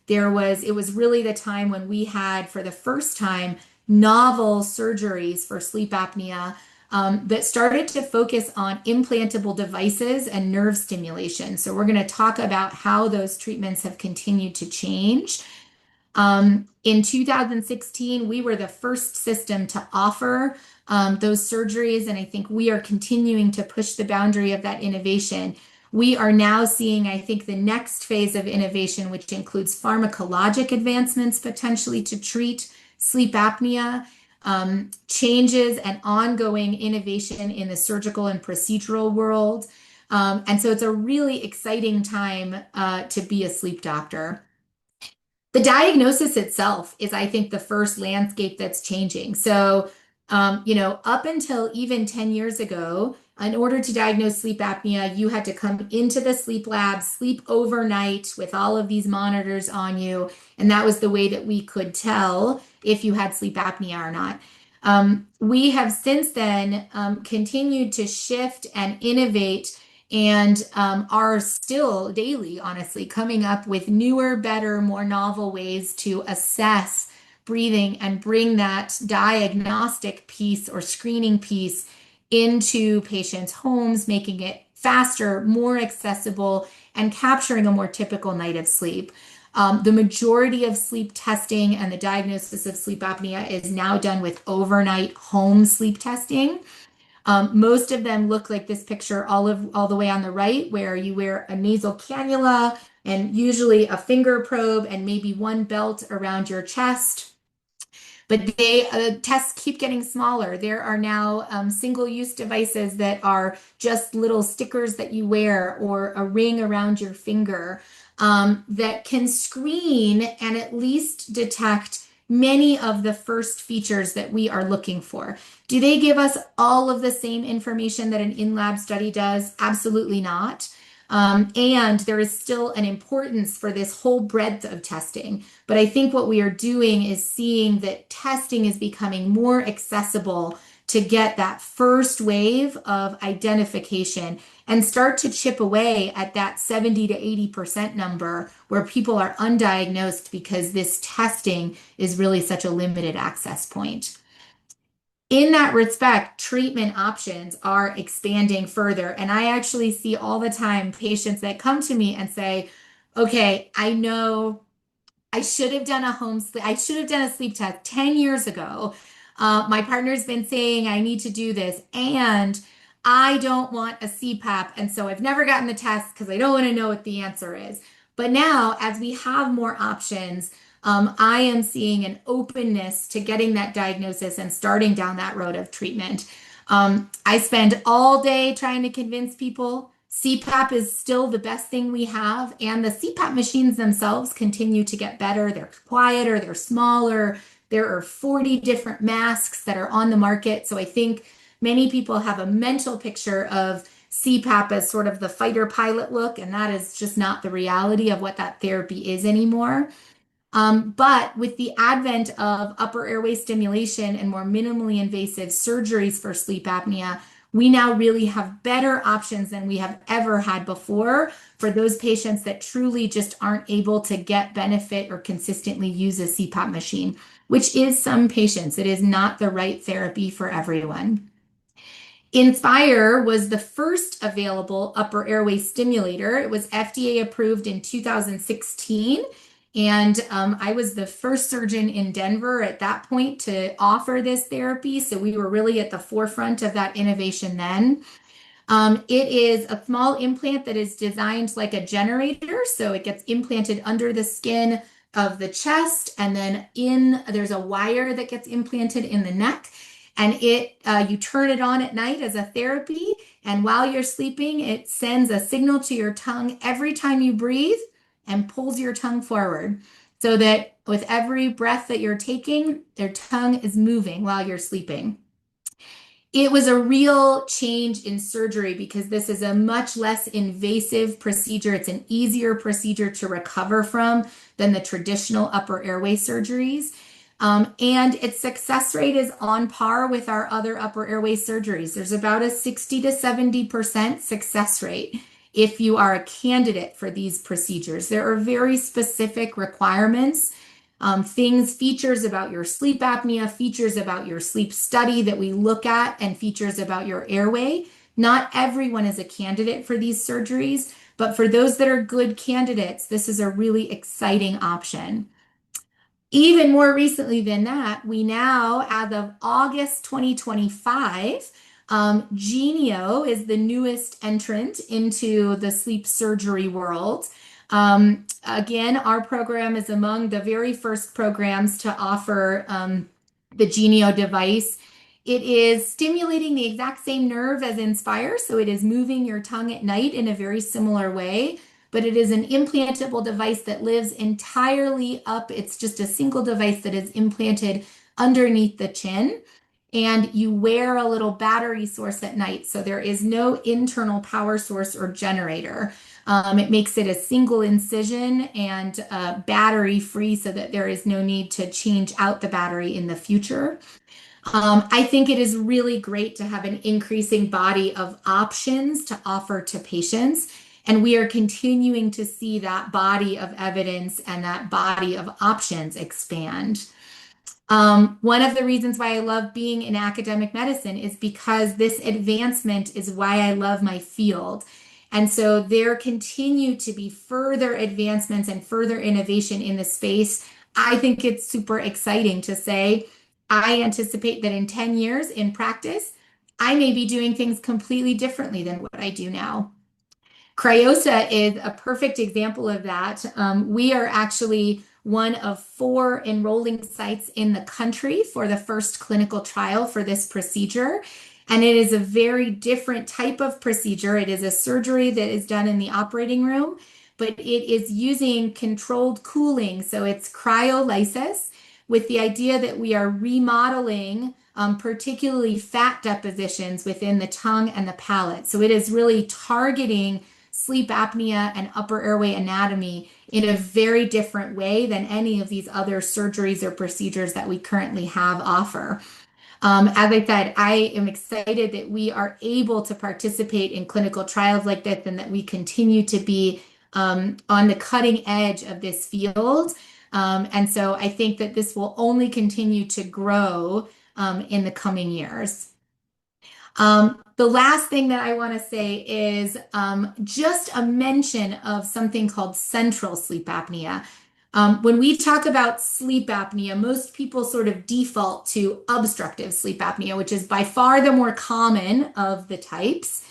it was really the time when we had, for the first time, novel surgeries for sleep apnea that started to focus on implantable devices and nerve stimulation. So we're going to talk about how those treatments have continued to change. In 2016, we were the first system to offer those surgeries, and I think we are continuing to push the boundary of that innovation. We are now seeing, I think, the next phase of innovation, which includes pharmacologic advancements potentially to treat sleep apnea, changes and ongoing innovation in the surgical and procedural world. And so it's a really exciting time to be a sleep doctor. The diagnosis itself is, I think, the first landscape that's changing. So, up until even 10 years ago, in order to diagnose sleep apnea, you had to come into the sleep lab, sleep overnight with all of these monitors on you. And that was the way that we could tell if you had sleep apnea or not. We have since then continued to shift and innovate and are still daily, honestly, coming up with newer, better, more novel ways to assess breathing and bring that diagnostic piece or screening piece into patients' homes, making it faster, more accessible, and capturing a more typical night of sleep. The majority of sleep testing and the diagnosis of sleep apnea is now done with overnight home sleep testing. Most of them look like this picture all the way on the right, where you wear a nasal cannula and usually a finger probe and maybe one belt around your chest. But tests keep getting smaller. There are now single-use devices that are just little stickers that you wear or a ring around your finger that can screen and at least detect many of the first features that we are looking for. Do they give us all of the same information that an in-lab study does? Absolutely not. And there is still an importance for this whole breadth of testing. But I think what we are doing is seeing that testing is becoming more accessible to get that first wave of identification and start to chip away at that 70 to 80% number where people are undiagnosed because this testing is really such a limited access point. In that respect, treatment options are expanding further. And I actually see all the time patients that come to me and say, okay, I know I should have done a home sleep. I should have done a sleep test 10 years ago. My partner's been saying I need to do this, and I don't want a CPAP. And so I've never gotten the test because I don't want to know what the answer is. But now, as we have more options, I am seeing an openness to getting that diagnosis and starting down that road of treatment. I spend all day trying to convince people CPAP is still the best thing we have, and the CPAP machines themselves continue to get better. They're quieter, they're smaller. There are 40 different masks that are on the market. So I think many people have a mental picture of CPAP as sort of the fighter pilot look, and that is just not the reality of what that therapy is anymore. But with the advent of upper airway stimulation and more minimally invasive surgeries for sleep apnea, we now really have better options than we have ever had before for those patients that truly just aren't able to get benefit or consistently use a CPAP machine, which is some patients. It is not the right therapy for everyone. Inspire was the first available upper airway stimulator. It was FDA approved in 2016. And I was the first surgeon in Denver at that point to offer this therapy. So we were really at the forefront of that innovation then. It is a small implant that is designed like a generator. So it gets implanted under the skin of the chest, and then there's a wire that gets implanted in the neck. And you turn it on at night as a therapy. And while you're sleeping, it sends a signal to your tongue every time you breathe and pulls your tongue forward so that with every breath that you're taking, their tongue is moving while you're sleeping. It was a real change in surgery because this is a much less invasive procedure. It's an easier procedure to recover from than the traditional upper airway surgeries. And its success rate is on par with our other upper airway surgeries. There's about a 60 to 70% success rate if you are a candidate for these procedures. There are very specific requirements, features about your sleep apnea, features about your sleep study that we look at, and features about your airway. Not everyone is a candidate for these surgeries, but for those that are good candidates, this is a really exciting option. Even more recently than that, we now, as of August 2025, Genio is the newest entrant into the sleep surgery world. Again, our program is among the very first programs to offer the Genio device. It is stimulating the exact same nerve as Inspire, so it is moving your tongue at night in a very similar way, but it is an implantable device that lives entirely up. It's just a single device that is implanted underneath the chin, and you wear a little battery source at night, so there is no internal power source or generator. It makes it a single incision and battery free so that there is no need to change out the battery in the future. I think it is really great to have an increasing body of options to offer to patients. And we are continuing to see that body of evidence and that body of options expand. One of the reasons why I love being in academic medicine is because this advancement is why I love my field. And so there continue to be further advancements and further innovation in the space. I think it's super exciting to say, I anticipate that in 10 years in practice, I may be doing things completely differently than what I do now. Cryosa is a perfect example of that. We are actually one of 4 enrolling sites in the country for the first clinical trial for this procedure. And it is a very different type of procedure. It is a surgery that is done in the operating room, but it is using controlled cooling. So it's cryolysis with the idea that we are remodeling particularly fat depositions within the tongue and the palate. So it is really targeting sleep apnea and upper airway anatomy in a very different way than any of these other surgeries or procedures that we currently have offer. As I said, I am excited that we are able to participate in clinical trials like this and that we continue to be on the cutting edge of this field. And so I think that this will only continue to grow in the coming years. The last thing that I want to say is just a mention of something called central sleep apnea. When we talk about sleep apnea, most people sort of default to obstructive sleep apnea, which is by far the more common of the types.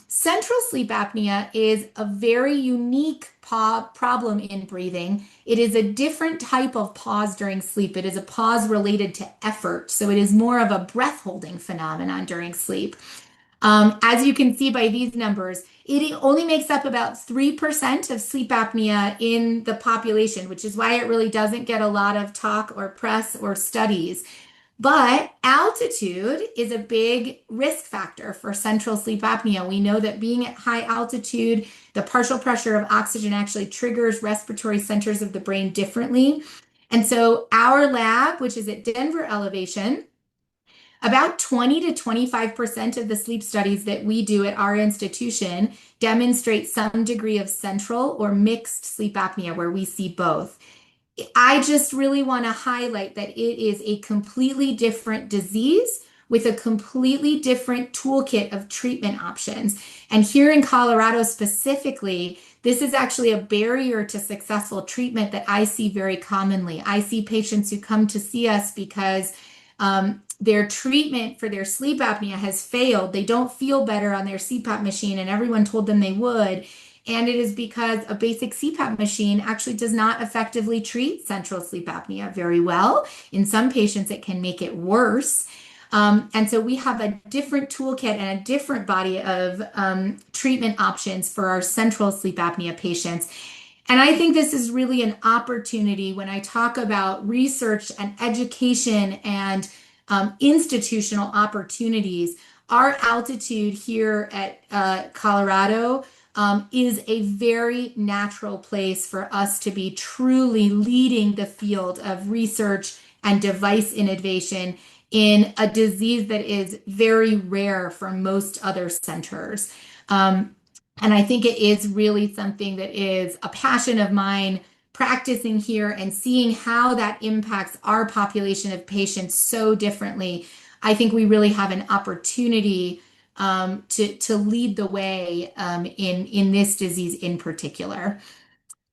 Central sleep apnea is a very unique problem in breathing. It is a different type of pause during sleep. It is a pause related to effort. So it is more of a breath holding phenomenon during sleep. As you can see by these numbers, it only makes up about 3% of sleep apnea in the population, which is why it really doesn't get a lot of talk or press or studies. But altitude is a big risk factor for central sleep apnea. We know that being at high altitude, the partial pressure of oxygen actually triggers respiratory centers of the brain differently. And so our lab, which is at Denver elevation, about 20 to 25% of the sleep studies that we do at our institution demonstrate some degree of central or mixed sleep apnea, where we see both. I just really want to highlight that it is a completely different disease with a completely different toolkit of treatment options. And here in Colorado specifically, this is actually a barrier to successful treatment that I see very commonly. I see patients who come to see us because their treatment for their sleep apnea has failed. They don't feel better on their CPAP machine, and everyone told them they would. And it is because a basic CPAP machine actually does not effectively treat central sleep apnea very well. In some patients, it can make it worse. And so we have a different toolkit and a different body of treatment options for our central sleep apnea patients. And I think this is really an opportunity when I talk about research and education and institutional opportunities. Our altitude here at Colorado is a very natural place for us to be truly leading the field of research and device innovation in a disease that is very rare for most other centers. And I think it is really something that is a passion of mine, practicing here and seeing how that impacts our population of patients so differently. I think we really have an opportunity to lead the way in this disease in particular.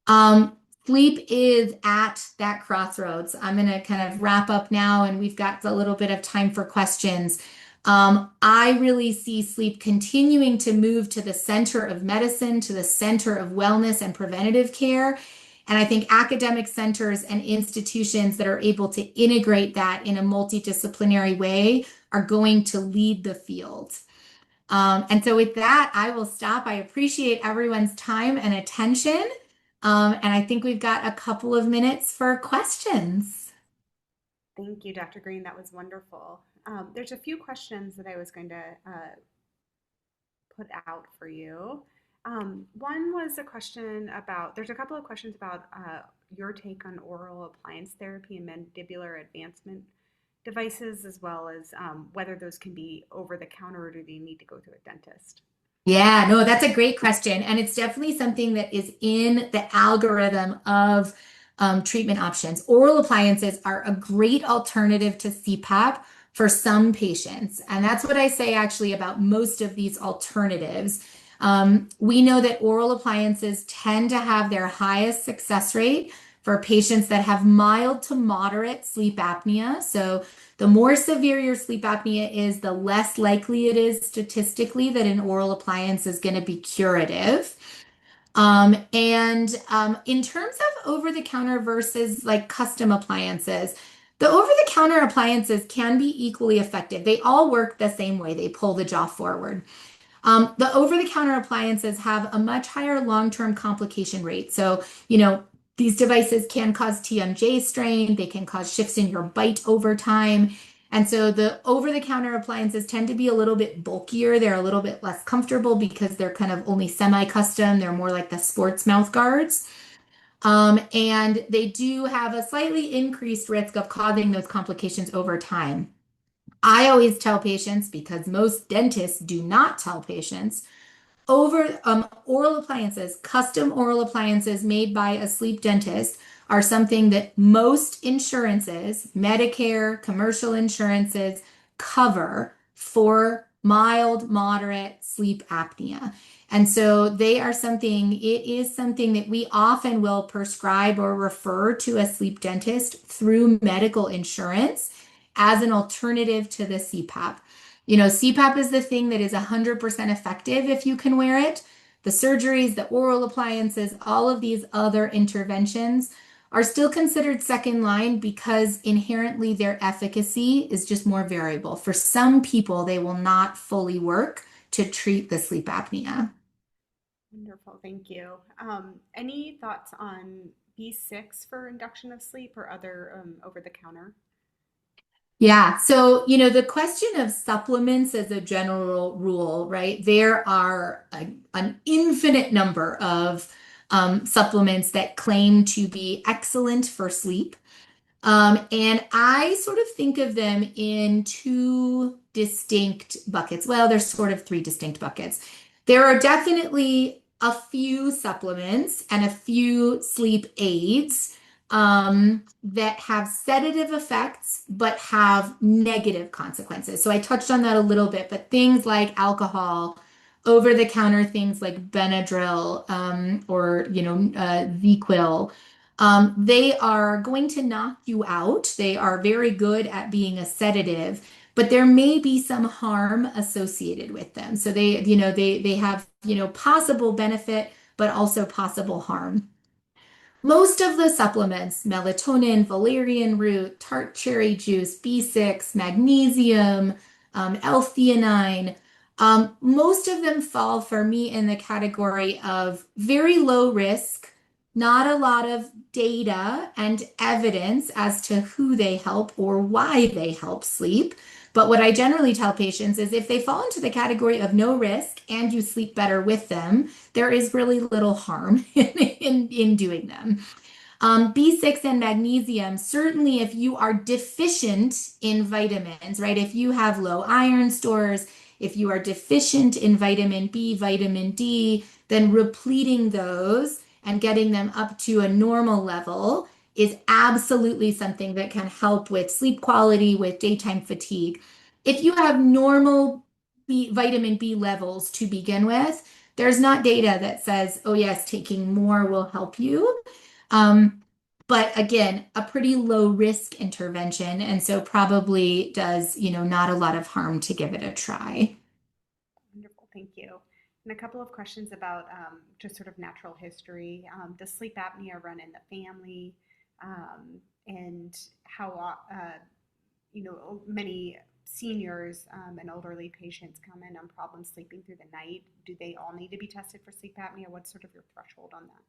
Um, Sleep is at that crossroads. I'm going to kind of wrap up now, and we've got a little bit of time for questions. I really see sleep continuing to move to the center of medicine, to the center of wellness and preventative care. And I think academic centers and institutions that are able to integrate that in a multidisciplinary way are going to lead the field. And so with that, I will stop. I appreciate everyone's time and attention. And I think we've got a couple of minutes for questions. Thank you, Dr. Green. That was wonderful. There's a few questions that I was going to put out for you. One was a question about, there's a couple of questions about your take on oral appliance therapy and mandibular advancement devices, as well as whether those can be over the counter or do they need to go through a dentist? Yeah, no, that's a great question. And it's definitely something that is in the algorithm of treatment options. Oral appliances are a great alternative to CPAP for some patients. And that's what I say actually about most of these alternatives. We know that oral appliances tend to have their highest success rate for patients that have mild to moderate sleep apnea. So the more severe your sleep apnea is, the less likely it is statistically that an oral appliance is going to be curative. In terms of over the counter versus like custom appliances, the over the counter appliances can be equally effective. They all work the same way, they pull the jaw forward. The over-the-counter appliances have a much higher long-term complication rate. So, these devices can cause TMJ strain, they can cause shifts in your bite over time. And so the over-the-counter appliances tend to be a little bit bulkier. They're a little bit less comfortable because they're kind of only semi-custom. They're more like the sports mouth guards. And they do have a slightly increased risk of causing those complications over time. I always tell patients, because most dentists do not tell patients, over oral appliances, custom oral appliances made by a sleep dentist are something that most insurances, Medicare, commercial insurances cover for mild, moderate sleep apnea. And so it is something that we often will prescribe or refer to a sleep dentist through medical insurance as an alternative to the CPAP. CPAP is the thing that is 100% effective if you can wear it. The surgeries, the oral appliances, all of these other interventions are still considered second line because inherently their efficacy is just more variable. For some people, they will not fully work to treat the sleep apnea. Wonderful, thank you. Any thoughts on B6 for induction of sleep or other over the counter? Yeah. So, the question of supplements as a general rule, right? There are an infinite number of supplements that claim to be excellent for sleep. And I sort of think of them in two distinct buckets. Well, there's sort of three distinct buckets. There are definitely a few supplements and a few sleep aids that have sedative effects but have negative consequences. So I touched on that a little bit, but things like alcohol, over the counter things like Benadryl or ZzzQuil, they are going to knock you out. They are very good at being a sedative, but there may be some harm associated with them. So they have, possible benefit, but also possible harm. Most of the supplements, melatonin, valerian root, tart cherry juice, B6, magnesium, L-theanine, most of them fall for me in the category of very low risk, not a lot of data and evidence as to who they help or why they help sleep. But what I generally tell patients is if they fall into the category of no risk and you sleep better with them, there is really little harm in doing them. B6 and magnesium, certainly if you are deficient in vitamins, right? If you have low iron stores, if you are deficient in vitamin B, vitamin D, then repleting those and getting them up to a normal level is absolutely something that can help with sleep quality, with daytime fatigue. If you have normal vitamin B levels to begin with, there's not data that says, oh, yes, taking more will help you. But again, a pretty low risk intervention, and so probably does, not a lot of harm to give it a try. Wonderful, thank you. And a couple of questions about just sort of natural history. Does sleep apnea run in the family? And how, many seniors and elderly patients come in on problems sleeping through the night. Do they all need to be tested for sleep apnea? What's sort of your threshold on that?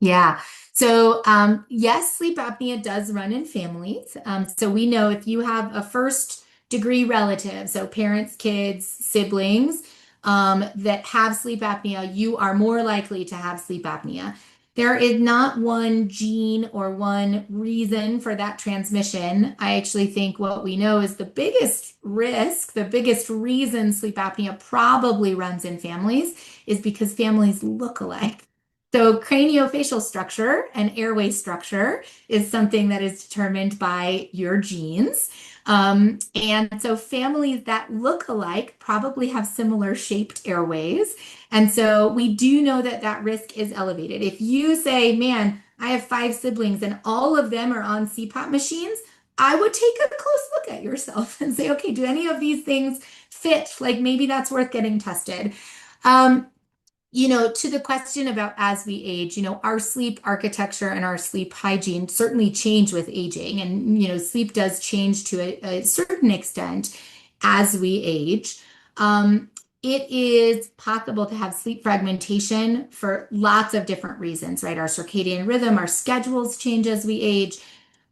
Yeah. So, yes, sleep apnea does run in families. So we know if you have a first degree relative, so parents, kids, siblings, that have sleep apnea, you are more likely to have sleep apnea. There is not one gene or one reason for that transmission. I actually think what we know is the biggest risk, the biggest reason sleep apnea probably runs in families is because families look alike. So craniofacial structure and airway structure is something that is determined by your genes. And so families that look alike probably have similar shaped airways. And so we do know that that risk is elevated. If you say, man, I have 5 siblings and all of them are on CPAP machines, I would take a close look at yourself and say, okay, do any of these things fit? Like maybe that's worth getting tested. Um, to the question about as we age, our sleep architecture and our sleep hygiene certainly change with aging. And, sleep does change to a certain extent as we age. Um, it is possible to have sleep fragmentation for lots of different reasons, right? Our circadian rhythm, our schedules change as we age.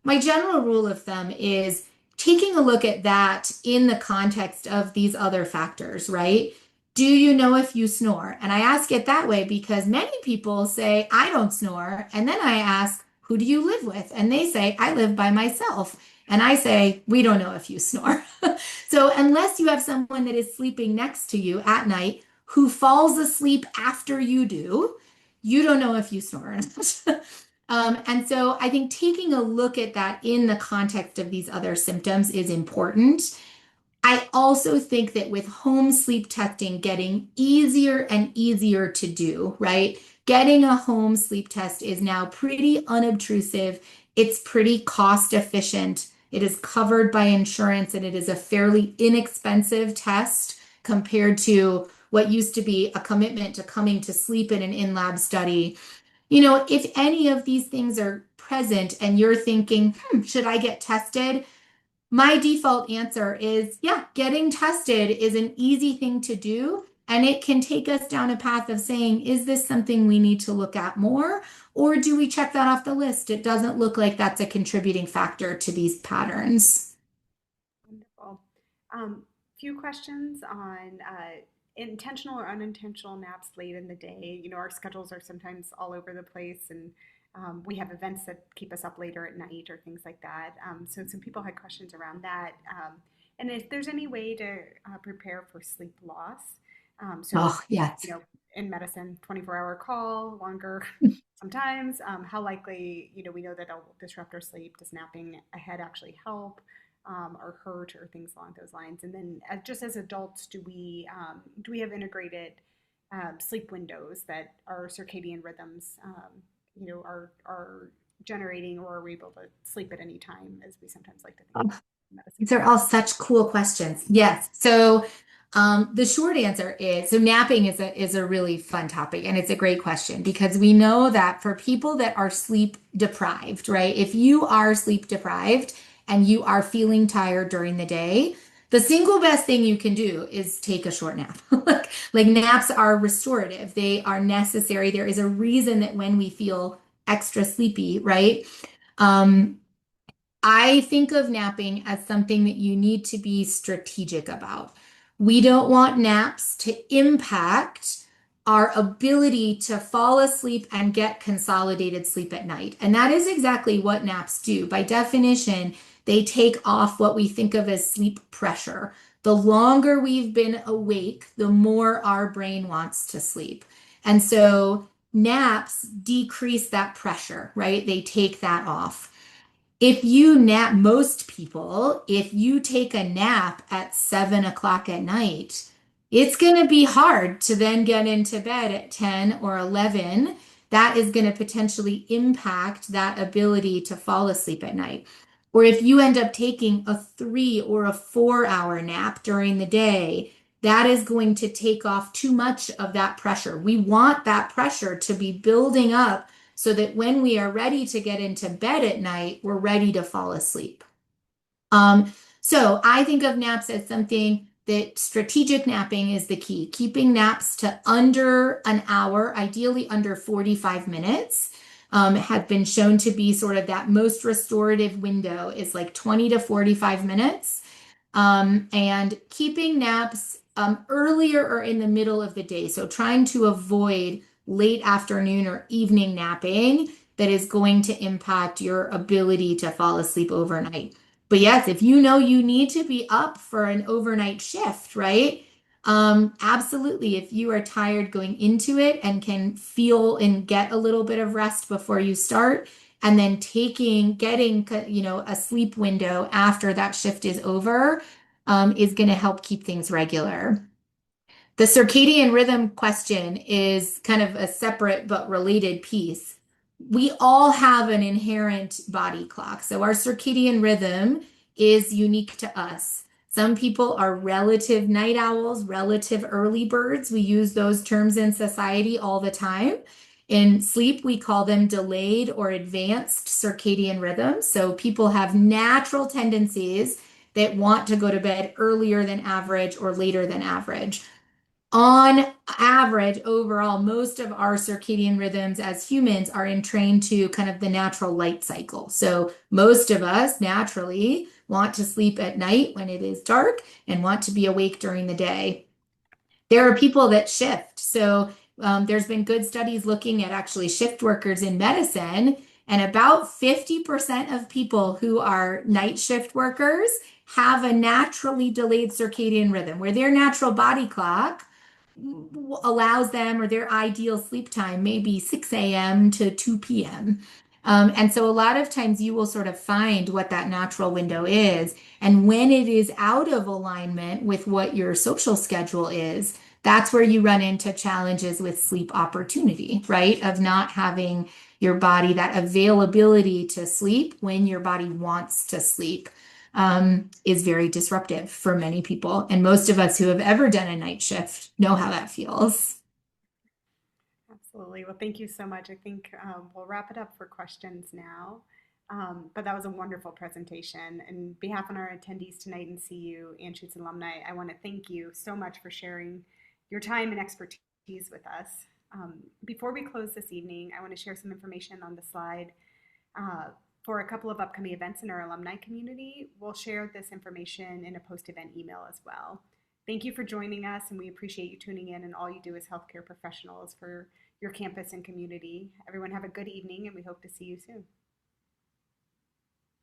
My general rule of thumb is taking a look at that in the context of these other factors, right? Do you know if you snore? And I ask it that way because many people say, I don't snore. And then I ask, who do you live with? And they say, I live by myself. And I say, we don't know if you snore. So unless you have someone that is sleeping next to you at night who falls asleep after you do, you don't know if you snore or not. And so I think taking a look at that in the context of these other symptoms is important. I also think that with home sleep testing getting easier and easier to do, right? Getting a home sleep test is now pretty unobtrusive. It's pretty cost efficient. It is covered by insurance and it is a fairly inexpensive test compared to what used to be a commitment to coming to sleep in an in-lab study. If any of these things are present and you're thinking, should I get tested? My default answer is, yeah, getting tested is an easy thing to do. And it can take us down a path of saying, is this something we need to look at more? Or do we check that off the list? It doesn't look like that's a contributing factor to these patterns. Wonderful. Few questions on intentional or unintentional naps late in the day. Our schedules are sometimes all over the place, and we have events that keep us up later at night or things like that. So some people had questions around that. And if there's any way to prepare for sleep loss. So, Oh, yes. in medicine, 24-hour call, longer sometimes. How likely, we know that it'll disrupt our sleep. Does napping ahead actually help? Or hurt or things along those lines. And then just as adults, do we have integrated sleep windows that our circadian rhythms, are generating, or are we able to sleep at any time, as we sometimes like to think about in medicine? These are all such cool questions. Yes. So the short answer is so napping is a really fun topic and it's a great question because we know that for people that are sleep deprived, right? If you are sleep deprived and you are feeling tired during the day, the single best thing you can do is take a short nap. Like naps are restorative. They are necessary. There is a reason that when we feel extra sleepy, right? Um, I think of napping as something that you need to be strategic about. We don't want naps to impact our ability to fall asleep and get consolidated sleep at night. And that is exactly what naps do. By definition, they take off what we think of as sleep pressure. The longer we've been awake, the more our brain wants to sleep. And so naps decrease that pressure, right? They take that off. If you nap, most people, if you take a nap at 7 o'clock at night, it's going to be hard to then get into bed at 10 or 11. That is going to potentially impact that ability to fall asleep at night. Or if you end up taking a 3 or 4 hour nap during the day, that is going to take off too much of that pressure. We want that pressure to be building up so that when we are ready to get into bed at night, we're ready to fall asleep. So I think of naps as something that strategic napping is the key. Keeping naps to under an hour, ideally under 45 minutes, have been shown to be sort of that most restorative window is like 20 to 45 minutes. And keeping naps earlier or in the middle of the day. So trying to avoid late afternoon or evening napping that is going to impact your ability to fall asleep overnight. But yes, if you know you need to be up for an overnight shift, right? Absolutely. If you are tired going into it and can feel and get a little bit of rest before you start, and then getting, a sleep window after that shift is over, is going to help keep things regular. The circadian rhythm question is kind of a separate but related piece. We all have an inherent body clock. So our circadian rhythm is unique to us. Some people are relative night owls, relative early birds. We use those terms in society all the time. In sleep, we call them delayed or advanced circadian rhythms. So people have natural tendencies that want to go to bed earlier than average or later than average. On average, overall, most of our circadian rhythms as humans are entrained to kind of the natural light cycle. So most of us naturally want to sleep at night when it is dark and want to be awake during the day. There are people that shift. So there's been good studies looking at actually shift workers in medicine, and about 50% of people who are night shift workers have a naturally delayed circadian rhythm where their natural body clock allows them, or their ideal sleep time may be 6 a.m. to 2 p.m. And so a lot of times you will sort of find what that natural window is. And when it is out of alignment with what your social schedule is, that's where you run into challenges with sleep opportunity, right? Of not having your body that availability to sleep when your body wants to sleep. Is very disruptive for many people. And most of us who have ever done a night shift know how that feels. Absolutely. Well, thank you so much. I think we'll wrap it up for questions now. But that was a wonderful presentation. And behalf of our attendees tonight and CU Anschutz alumni, I want to thank you so much for sharing your time and expertise with us. Before we close this evening, I want to share some information on the slide for a couple of upcoming events in our alumni community. We'll share this information in a post-event email as well. Thank you for joining us, and we appreciate you tuning in and all you do as healthcare professionals for your campus and community. Everyone have a good evening, and we hope to see you soon.